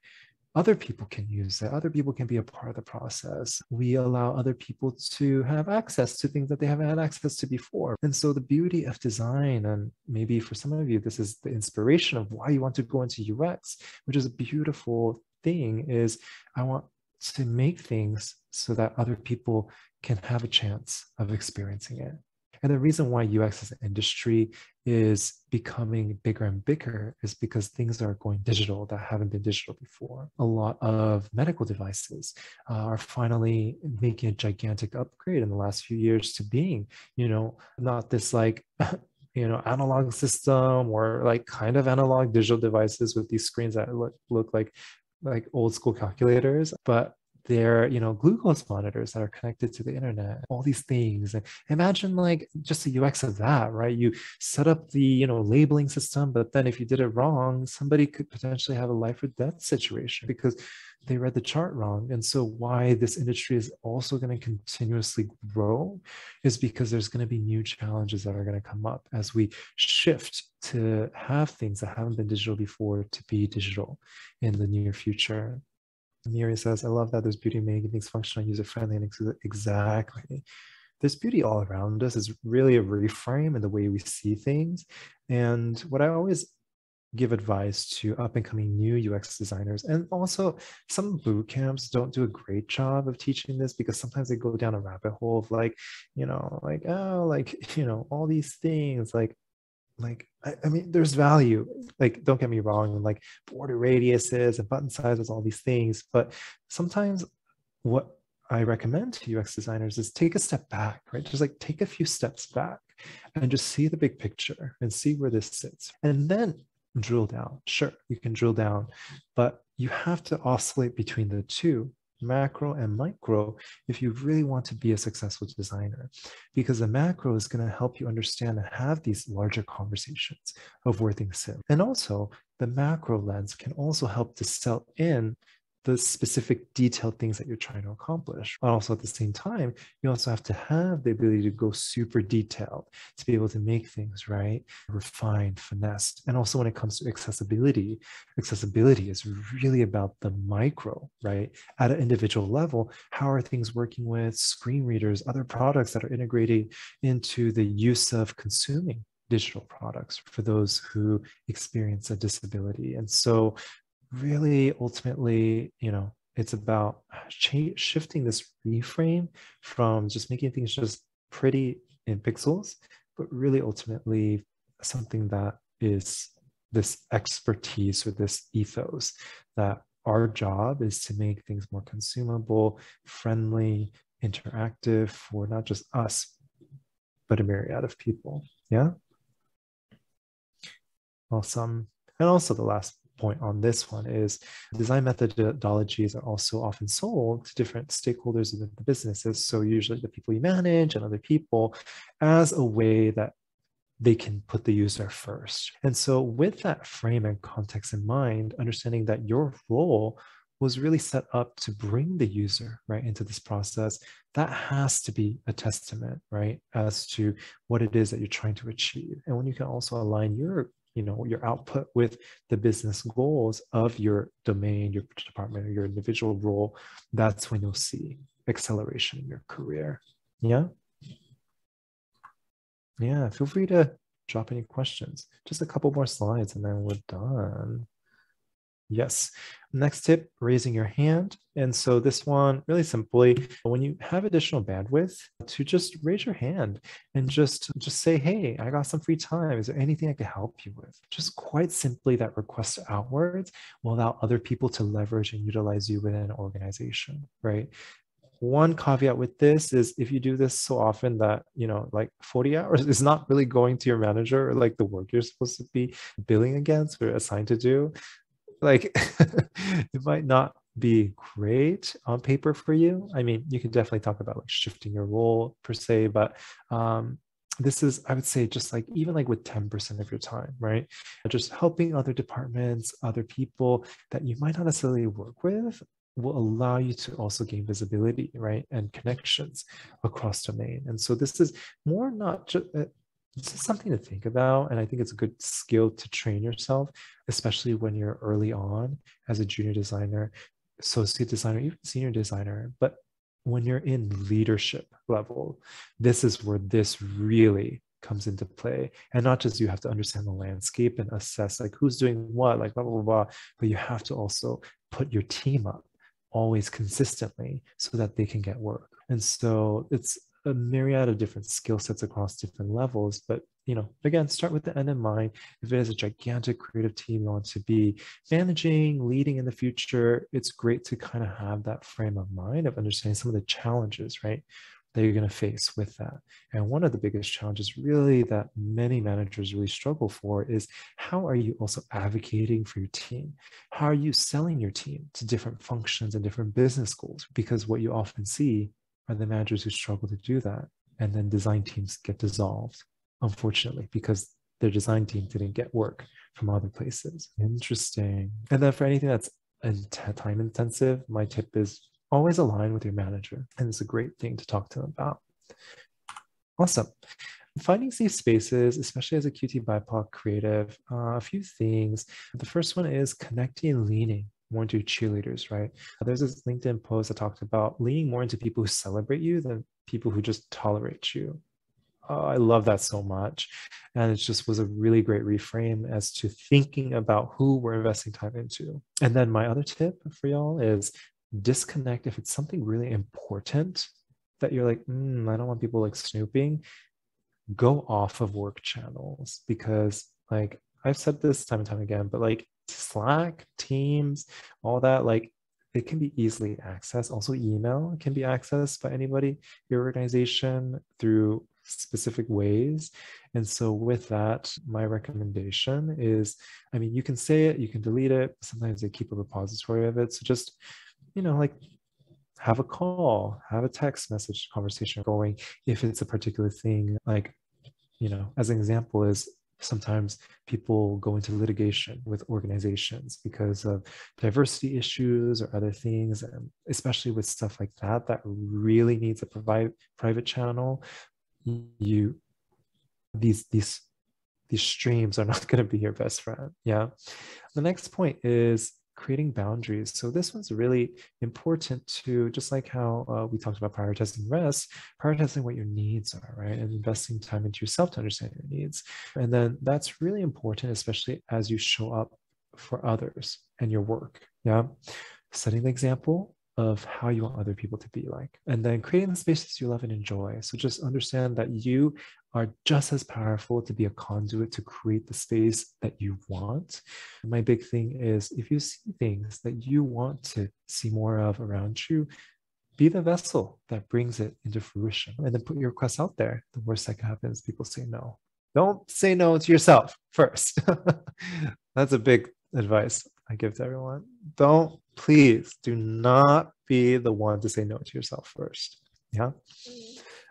Other people can use it. Other people can be a part of the process. We allow other people to have access to things that they haven't had access to before. And so the beauty of design, and maybe for some of you, this is the inspiration of why you want to go into UX, which is a beautiful thing, is I want to make things so that other people can have a chance of experiencing it. And the reason why UX as an industry is becoming bigger and bigger is because things are going digital that haven't been digital before. A lot of medical devices are finally making a gigantic upgrade in the last few years to being, not this like, analog system or like kind of analog digital devices with these screens that look like old school calculators, but they're glucose monitors that are connected to the internet, all these things. And imagine like just the UX of that, right? You set up the labeling system, but then if you did it wrong, somebody could potentially have a life or death situation because they read the chart wrong. And so why this industry is also going to continuously grow is because there's going to be new challenges that are going to come up as we shift to have things that haven't been digital before to be digital in the near future. Miri says, I love that there's beauty in making things functional, user-friendly, and exactly. There's beauty all around us. It's really a reframe in the way we see things. And what I always give advice to up-and-coming new UX designers, and also some boot camps don't do a great job of teaching this because sometimes they go down a rabbit hole of all these things, I mean, there's value. Like, don't get me wrong, like border radiuses and button sizes, all these things. But sometimes what I recommend to UX designers is take a step back, right? Just like take a few steps back and just see the big picture and see where this sits. And then drill down. Sure, you can drill down, but you have to oscillate between the two, macro and micro, if you really want to be a successful designer, because the macro is going to help you understand and have these larger conversations of where things sit. And also the macro lens can also help to sell in the specific detailed things that you're trying to accomplish. But also at the same time, you also have to have the ability to go super detailed to be able to make things right, refined, finessed. And also when it comes to accessibility is really about the micro, right? At an individual level, how are things working with screen readers, other products that are integrated into the use of consuming digital products for those who experience a disability. And so really ultimately, it's about shifting this reframe from just making things just pretty in pixels, but really ultimately something that is this expertise or this ethos that our job is to make things more consumable, friendly, interactive for not just us, but a myriad of people. Yeah. Awesome. And also the last point on this one is design methodologies are also often sold to different stakeholders within the businesses. So usually the people you manage and other people as a way that they can put the user first. And so with that frame and context in mind, understanding that your role was really set up to bring the user right into this process, that has to be a testament, right, as to what it is that you're trying to achieve. And when you can also align your output with the business goals of your domain, your department, or your individual role, that's when you'll see acceleration in your career. Yeah. Yeah, feel free to drop any questions. Just a couple more slides and then we're done. Yes. Next tip, raising your hand. And so this one, really simply, when you have additional bandwidth, to just raise your hand and just say, hey, I got some free time. Is there anything I can help you with? Just quite simply that request outwards will allow other people to leverage and utilize you within an organization, right? One caveat with this is if you do this so often that, like 40 hours is not really going to your manager or like the work you're supposed to be billing against or assigned to do, like it might not be great on paper for you. I mean, you can definitely talk about like shifting your role per se, but this is, I would say, just like even like with 10% of your time, right? Just helping other departments, other people that you might not necessarily work with will allow you to also gain visibility, right? And connections across domain. And so this is more not just it's just something to think about. And I think it's a good skill to train yourself, especially when you're early on as a junior designer, associate designer, even senior designer. But when you're in leadership level, this is where this really comes into play. And not just you have to understand the landscape and assess like who's doing what, like blah, blah, blah, blah, but you have to also put your team up always consistently so that they can get work. And so it's a myriad of different skill sets across different levels. But, again, start with the end in mind. If it is a gigantic creative team you want to be managing, leading in the future, it's great to kind of have that frame of mind of understanding some of the challenges, right, that you're going to face with that. And one of the biggest challenges really that many managers really struggle for is how are you also advocating for your team? How are you selling your team to different functions and different business goals? Because what you often see are the managers who struggle to do that. And then design teams get dissolved, unfortunately, because their design team didn't get work from other places. Interesting. And then for anything that's time intensive, my tip is always align with your manager. And it's a great thing to talk to them about. Awesome. Finding safe spaces, especially as a QT BIPOC creative, a few things. The first one is connecting and leaning more into cheerleaders, right? There's this LinkedIn post that talked about leaning more into people who celebrate you than people who just tolerate you. Oh, I love that so much. And it just was a really great reframe as to thinking about who we're investing time into. And then my other tip for y'all is disconnect if it's something really important that you're like, I don't want people like snooping. Go off of work channels, because like I've said this time and time again, but like Slack, Teams, all that, like it can be easily accessed. Also, email can be accessed by anybody, your organization, through specific ways. And so with that, my recommendation is, I mean, you can say it, you can delete it. Sometimes they keep a repository of it. So just, like have a call, have a text message conversation going if it's a particular thing. Like, as an example is sometimes people go into litigation with organizations because of diversity issues or other things, and especially with stuff like that, that really needs a private channel. These streams are not going to be your best friend. Yeah. The next point is creating boundaries. So this one's really important to, just like how we talked about prioritizing rest, prioritizing what your needs are, right? And investing time into yourself to understand your needs. And then that's really important, especially as you show up for others and your work. Yeah. Setting the example of how you want other people to be like, and then creating the spaces you love and enjoy. So just understand that you are just as powerful to be a conduit to create the space that you want. My big thing is if you see things that you want to see more of around you, be the vessel that brings it into fruition, and then put your requests out there. The worst that can happen is people say no. Don't say no to yourself first. That's a big advice I give to everyone. Please do not be the one to say no to yourself first. Yeah.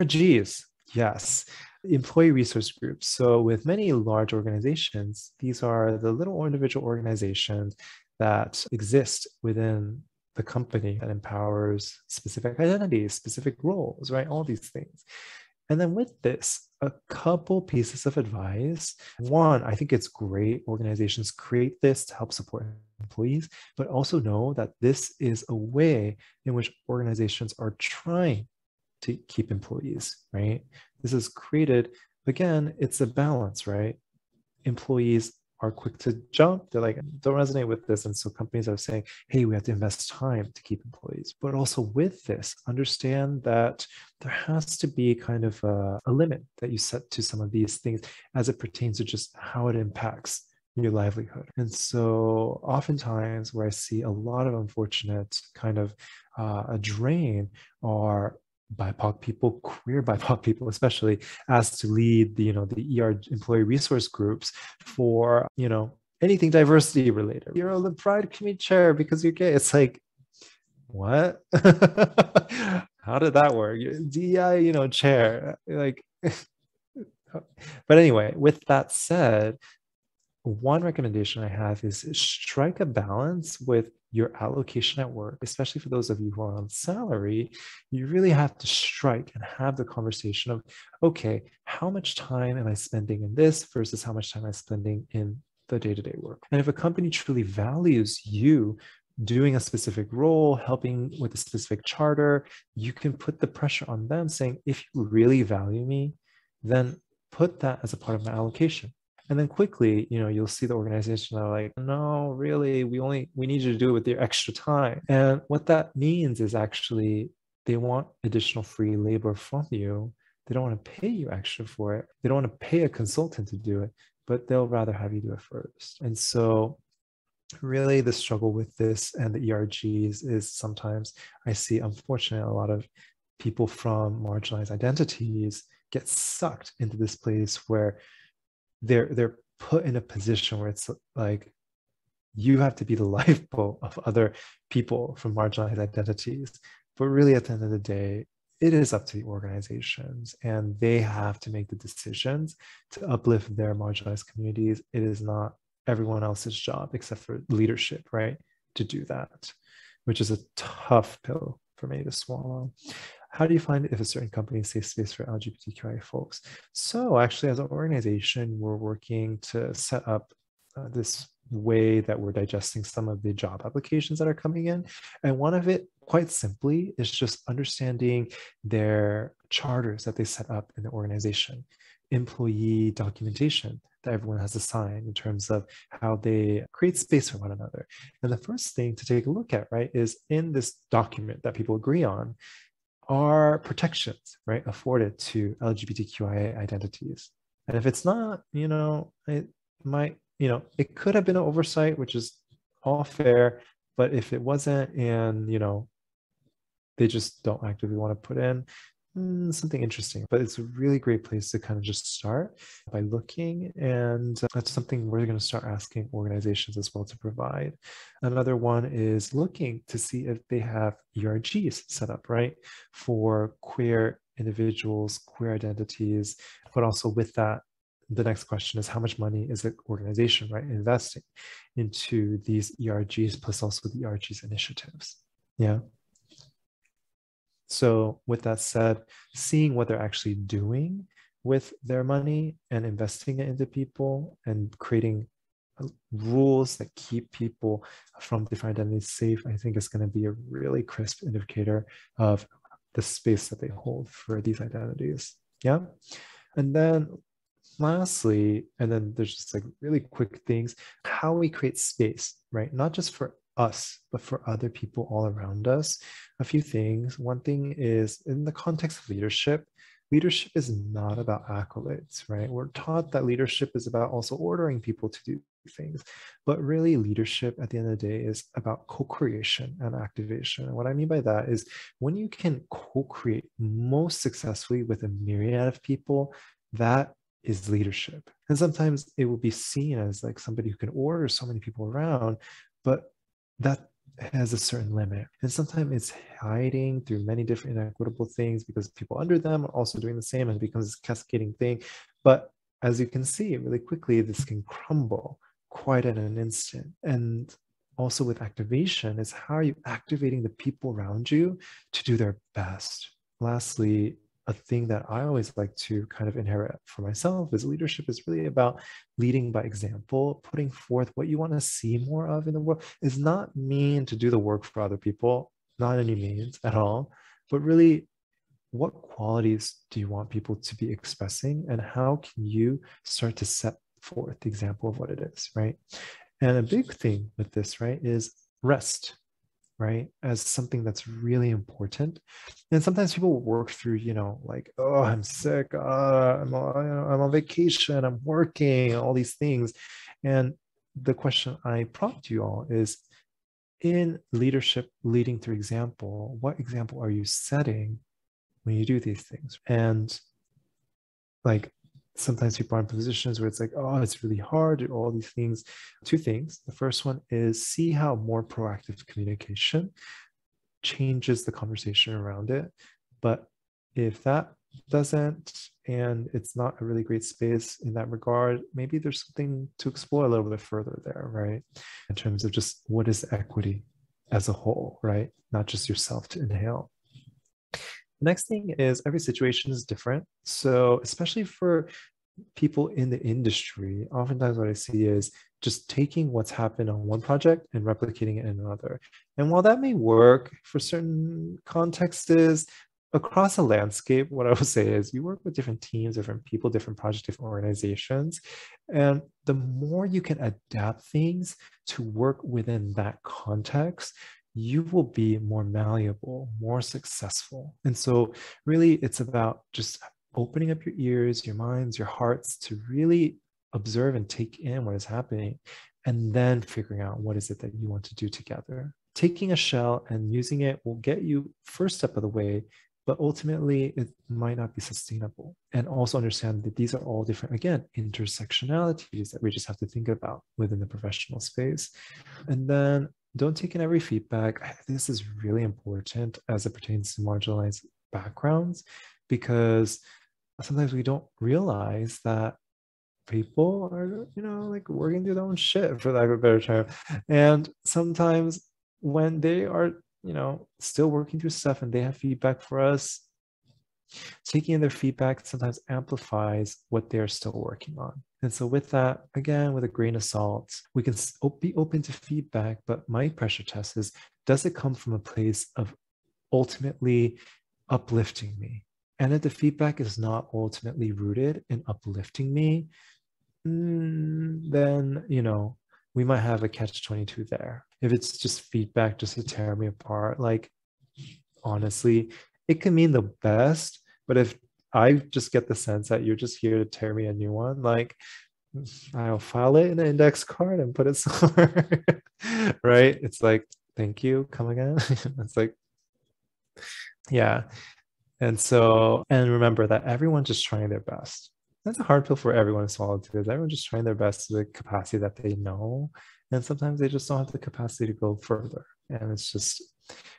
G's, yes. Employee resource groups. So with many large organizations, these are the little individual organizations that exist within the company that empowers specific identities, specific roles, right? All these things. And then with this, a couple pieces of advice. One, I think it's great organizations create this to help support employees, but also know that this is a way in which organizations are trying to keep employees, right? This is created, again, it's a balance, right? Employees are quick to jump. They're like, don't resonate with this. And so companies are saying, hey, we have to invest time to keep employees. But also with this, understand that there has to be kind of a limit that you set to some of these things as it pertains to just how it impacts your livelihood. And so oftentimes where I see a lot of unfortunate kind of a drain are BIPOC people, queer BIPOC people, especially asked to lead the, the ER employee resource groups for, anything diversity related. You're the Pride Committee chair because you're gay. It's like, what? How did that work? DEI, chair. Like, but anyway, with that said, one recommendation I have is strike a balance with your allocation at work, especially for those of you who are on salary. You really have to strike and have the conversation of, okay, how much time am I spending in this versus how much time I'm spending in the day-to-day work? And if a company truly values you doing a specific role, helping with a specific charter, you can put the pressure on them saying, if you really value me, then put that as a part of my allocation. And then quickly, you'll see the organization are like, no, really, we need you to do it with your extra time. And what that means is actually they want additional free labor from you. They don't want to pay you extra for it. They don't want to pay a consultant to do it, but they'll rather have you do it first. And so really the struggle with this and the ERGs is sometimes I see, unfortunately, a lot of people from marginalized identities get sucked into this place where they're put in a position where it's like you have to be the lifeboat of other people from marginalized identities. But really, at the end of the day, it is up to the organizations, and they have to make the decisions to uplift their marginalized communities. It is not everyone else's job except for leadership, right, to do that, which is a tough pill for me to swallow. How do you find if a certain company is safe space for LGBTQIA folks? So actually, as an organization, we're working to set up this way that we're digesting some of the job applications that are coming in. And one of it, quite simply, is just understanding their charters that they set up in the organization, employee documentation that everyone has to sign in terms of how they create space for one another. And the first thing to take a look at, right, is in this document that people agree on, are protections, right, afforded to LGBTQIA identities. And if it's not, it might, it could have been an oversight, which is all fair. But if it wasn't, and, they just don't actively want to put in something interesting. But it's a really great place to kind of just start by looking. And that's something we're going to start asking organizations as well to provide. Another one is looking to see if they have ERGs set up, right, for queer individuals, queer identities. But also with that, the next question is how much money is the organization, right, investing into these ERGs plus also the ERGs initiatives? Yeah. So with that said, seeing what they're actually doing with their money and investing it into people and creating rules that keep people from different identities safe, I think is going to be a really crisp indicator of the space that they hold for these identities. Yeah. And then lastly, and then there's just like really quick things, how we create space, right? Not just for us, but for other people all around us. A few things. One thing is in the context of leadership, leadership is not about accolades, right? We're taught that leadership is about also ordering people to do things, but really leadership at the end of the day is about co-creation and activation. And what I mean by that is when you can co-create most successfully with a myriad of people, that is leadership. And sometimes it will be seen as like somebody who can order so many people around, but that has a certain limit. And sometimes it's hiding through many different inequitable things because people under them are also doing the same, and it becomes this cascading thing. But as you can see really quickly, this can crumble quite in an instant. And also with activation is how are you activating the people around you to do their best? Lastly, a thing that I always like to kind of inherit for myself is leadership is really about leading by example, putting forth what you want to see more of in the world. Is not mean to do the work for other people, not any means at all, but really what qualities do you want people to be expressing, and how can you start to set forth example of what it is, right? And a big thing with this, right, is rest, right, as something that's really important. And sometimes people work through, like, oh, I'm sick, I'm on vacation, I'm working, all these things. And the question I prompt you all is, in leadership, leading through example, what example are you setting when you do these things? And like, sometimes people are in positions where it's like, oh, it's really hard, or all these things. Two things. The first one is see how more proactive communication changes the conversation around it. But if that doesn't, and it's not a really great space in that regard, maybe there's something to explore a little bit further there, right? In terms of just what is equity as a whole, right? Not just yourself to inhale. The next thing is every situation is different. So especially for people in the industry, oftentimes what I see is just taking what's happened on one project and replicating it in another. And while that may work for certain contexts, across a landscape, what I would say is you work with different teams, different people, different projects, different organizations. And the more you can adapt things to work within that context, you will be more malleable, more successful. And so really it's about just opening up your ears, your minds, your hearts to really observe and take in what is happening, and then figuring out what is it that you want to do together. Taking a shell and using it will get you first step of the way, but ultimately it might not be sustainable. And also understand that these are all different, again, intersectionalities that we just have to think about within the professional space. And then don't take in every feedback. This is really important as it pertains to marginalized backgrounds, because sometimes we don't realize that people are, like working through their own shit, for lack of a better term. And sometimes when they are, still working through stuff and they have feedback for us, taking in their feedback sometimes amplifies what they're still working on. And so with that, again, with a grain of salt, we can be open to feedback, but my pressure test is, does it come from a place of ultimately uplifting me? And if the feedback is not ultimately rooted in uplifting me, then, we might have a catch-22 there. If it's just feedback just to tear me apart, like, honestly, it can mean the best, but if I just get the sense that you're just here to tear me a new one, like, I'll file it in an index card and put it somewhere, right? It's like, thank you, come again. It's like, yeah. And so, and remember that everyone's just trying their best. That's a hard pill for everyone to swallow too, is everyone's just trying their best to the capacity that they know. And sometimes they just don't have the capacity to go further. And it's just,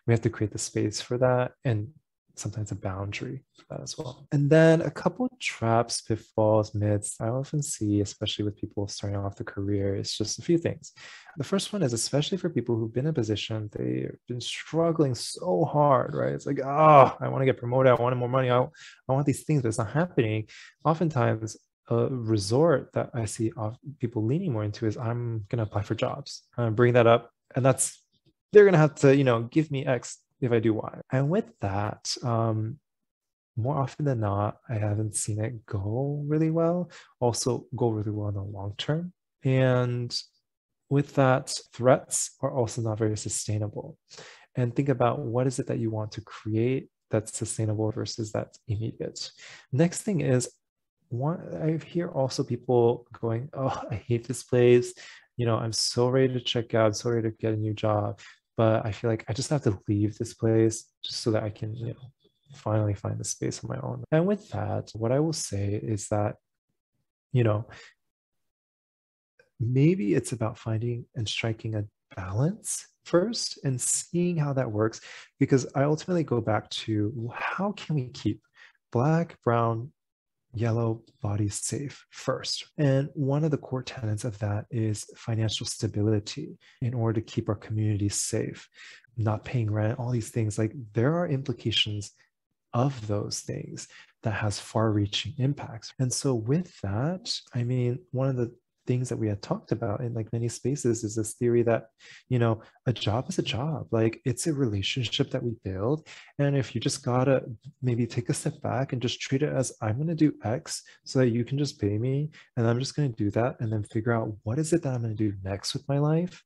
we have to create the space for that, and sometimes a boundary for that as well. And then a couple of traps, pitfalls, myths I often see, especially with people starting off the career, is just a few things. The first one is, especially for people who've been in a position, they've been struggling so hard, right? It's like, oh, I want to get promoted, I want more money, I want these things, but it's not happening. Oftentimes, a resort that I see people leaning more into is, I'm going to apply for jobs. Bring that up, and they're going to have to, give me X if I do Y. And with that, more often than not, I haven't seen it go really well, also go really well in the long term. And with that, threats are also not very sustainable. And think about, what is it that you want to create that's sustainable versus that's immediate. Next thing is, I hear also people going, oh, I hate this place. I'm so ready to check out, so ready to get a new job, but I feel like I just have to leave this place just so that I can, finally find the space on my own. And with that, what I will say is that, maybe it's about finding and striking a balance first and seeing how that works, because I ultimately go back to, how can we keep Black, brown, yellow bodies safe first? And one of the core tenets of that is financial stability, in order to keep our communities safe, not paying rent, all these things. Like, there are implications of those things that has far-reaching impacts. And so with that, I mean, one of the things that we had talked about in like many spaces is this theory that, a job is a job. Like it's a relationship that we build. And if you just gotta maybe take a step back and just treat it as I'm gonna do X so that you can just pay me, and I'm just gonna do that and then figure out what is it that I'm gonna do next with my life,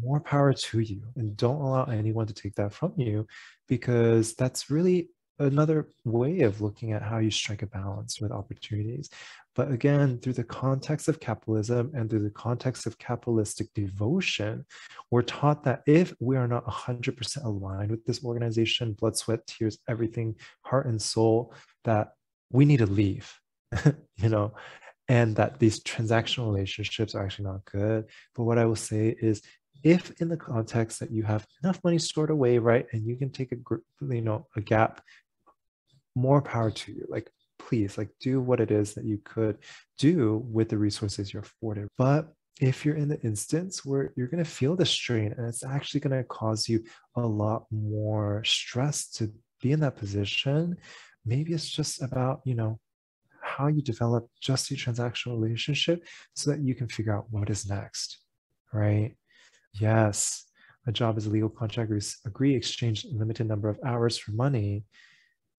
more power to you. And don't allow anyone to take that from you, because that's really another way of looking at how you strike a balance with opportunities. But again, through the context of capitalism and through the context of capitalistic devotion, we're taught that if we are not 100% aligned with this organization, blood, sweat, tears, everything, heart and soul, that we need to leave, you know, and that these transactional relationships are actually not good. But what I will say is, if in the context that you have enough money stored away, right, and you can take a gap, more power to you. Like, please, like, do what it is that you could do with the resources you're afforded. But if you're in the instance where you're going to feel the strain and it's actually going to cause you a lot more stress to be in that position, maybe it's just about, how you develop just your transactional relationship so that you can figure out what is next, right? Yes, a job is a legal contract. Agree, exchange limited number of hours for money.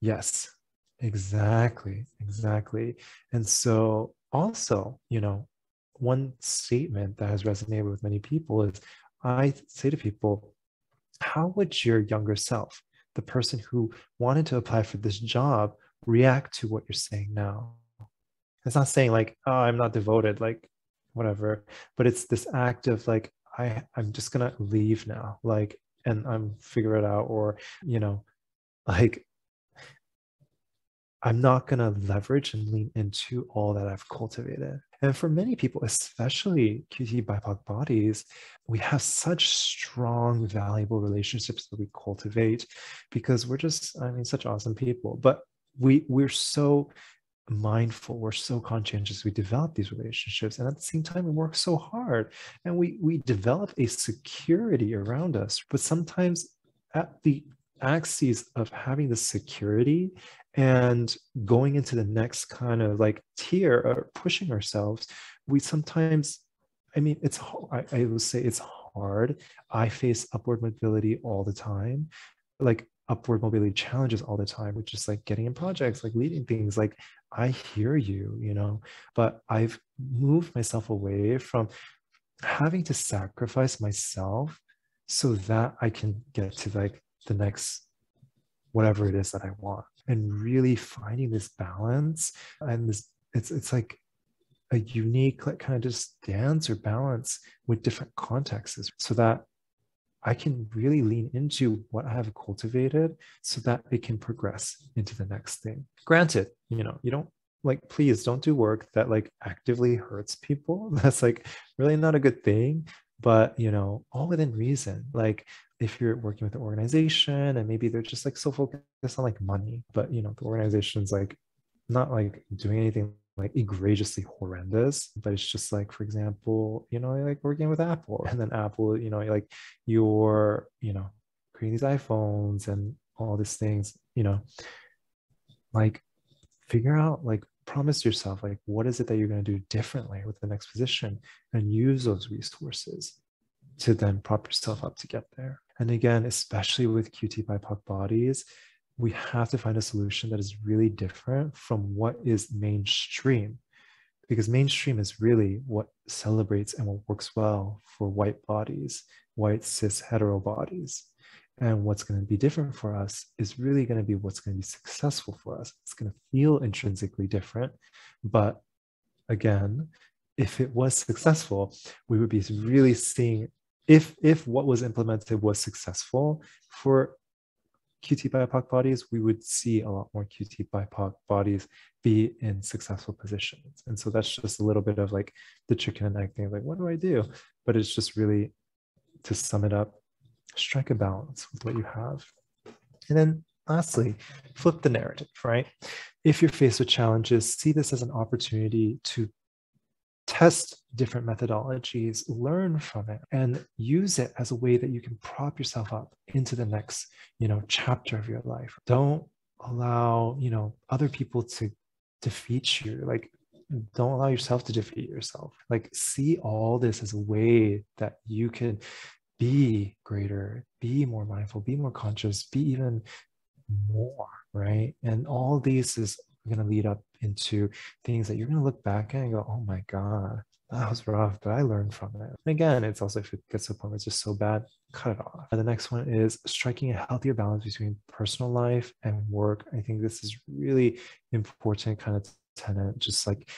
Yes, exactly, exactly. And so also, one statement that has resonated with many people is, I say to people, how would your younger self, the person who wanted to apply for this job, react to what you're saying now? It's not saying like, oh, I'm not devoted, like whatever, but it's this act of like, I'm just gonna leave now, like, and I'm figure it out, or, like, I'm not going to leverage and lean into all that I've cultivated. And for many people, especially QT BIPOC bodies, we have such strong, valuable relationships that we cultivate because we're just, such awesome people. But we're so mindful, we're so conscientious, we develop these relationships, and at the same time we work so hard and we develop a security around us. But sometimes at the axes of having the security and going into the next kind of like tier or pushing ourselves, we sometimes, it's, I will say it's hard. I face upward mobility all the time, like upward mobility challenges all the time, which is like getting in projects, like leading things. Like, I hear you, but I've moved myself away from having to sacrifice myself so that I can get to like the next whatever it is that I want, and really finding this balance. And this, it's like a unique, like, kind of just dance or balance with different contexts so that I can really lean into what I have cultivated so that it can progress into the next thing. Granted, you don't, like, please don't do work that like actively hurts people. That's like really not a good thing, but all within reason. Like, if you're working with an organization and maybe they're just like so focused on like money, but the organization's like not like doing anything like egregiously horrendous, but it's just like, for example, like working with Apple, and then Apple, like you're, creating these iPhones and all these things, like, figure out, like, promise yourself, like, what is it that you're going to do differently with the next position, and use those resources to then prop yourself up to get there. And again, especially with QT BIPOC bodies, we have to find a solution that is really different from what is mainstream, because mainstream is really what celebrates and what works well for white bodies, white cis hetero bodies. And what's going to be different for us is really going to be what's going to be successful for us. It's going to feel intrinsically different. But again, if it was successful, we would be really seeing, if what was implemented was successful for QT BIPOC bodies, we would see a lot more QT BIPOC bodies be in successful positions. And so that's just a little bit of like the chicken and egg thing, like, what do I do? But it's just really, to sum it up, strike a balance with what you have. And then lastly, flip the narrative, right? If you're faced with challenges, see this as an opportunity to test different methodologies, learn from it, and use it as a way that you can prop yourself up into the next, chapter of your life. Don't allow, other people to defeat you. Like, don't allow yourself to defeat yourself. Like, see all this as a way that you can be greater, be more mindful, be more conscious, be even more, right? And all these is going to lead up into things that you're going to look back at and go, oh my God, that was rough, but I learned from it. And again, it's also, if it gets to a point where it's just so bad, cut it off. And the next one is striking a healthier balance between personal life and work. I think this is really important kind of tenet, just like,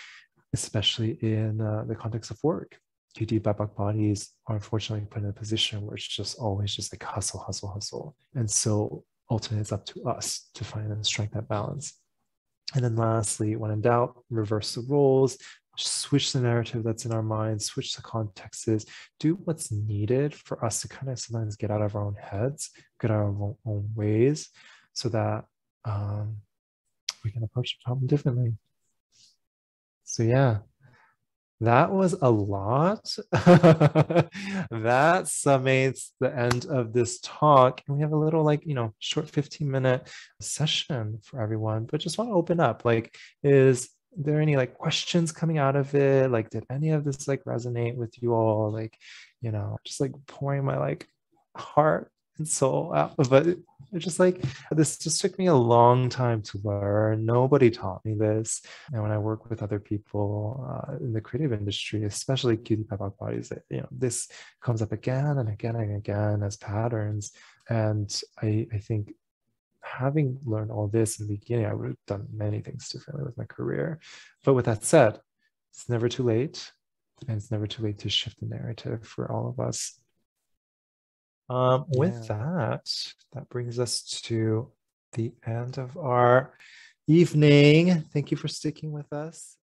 especially in the context of work. QTBIPOC bodies are unfortunately put in a position where it's just always just like hustle, hustle, hustle. And so ultimately it's up to us to find and strike that balance. And then lastly, when in doubt, reverse the roles, switch the narrative that's in our minds, switch the contexts, do what's needed for us to kind of sometimes get out of our own heads, get out of our own ways, so that we can approach the problem differently. So yeah, that was a lot. That summates the end of this talk. And we have a little, like, short 15-minute session for everyone, but just want to open up. Like, is there any like questions coming out of it? Like, did any of this like resonate with you all? Like, just like pouring my like heart and soul out. But it's just like, this just took me a long time to learn. Nobody taught me this. And when I work with other people in the creative industry, especially QTBIPOC bodies, this comes up again and again and again as patterns. And I think, having learned all this in the beginning, I would have done many things differently with my career. But with that said, it's never too late. And it's never too late to shift the narrative for all of us. With that brings us to the end of our evening. Thank you for sticking with us.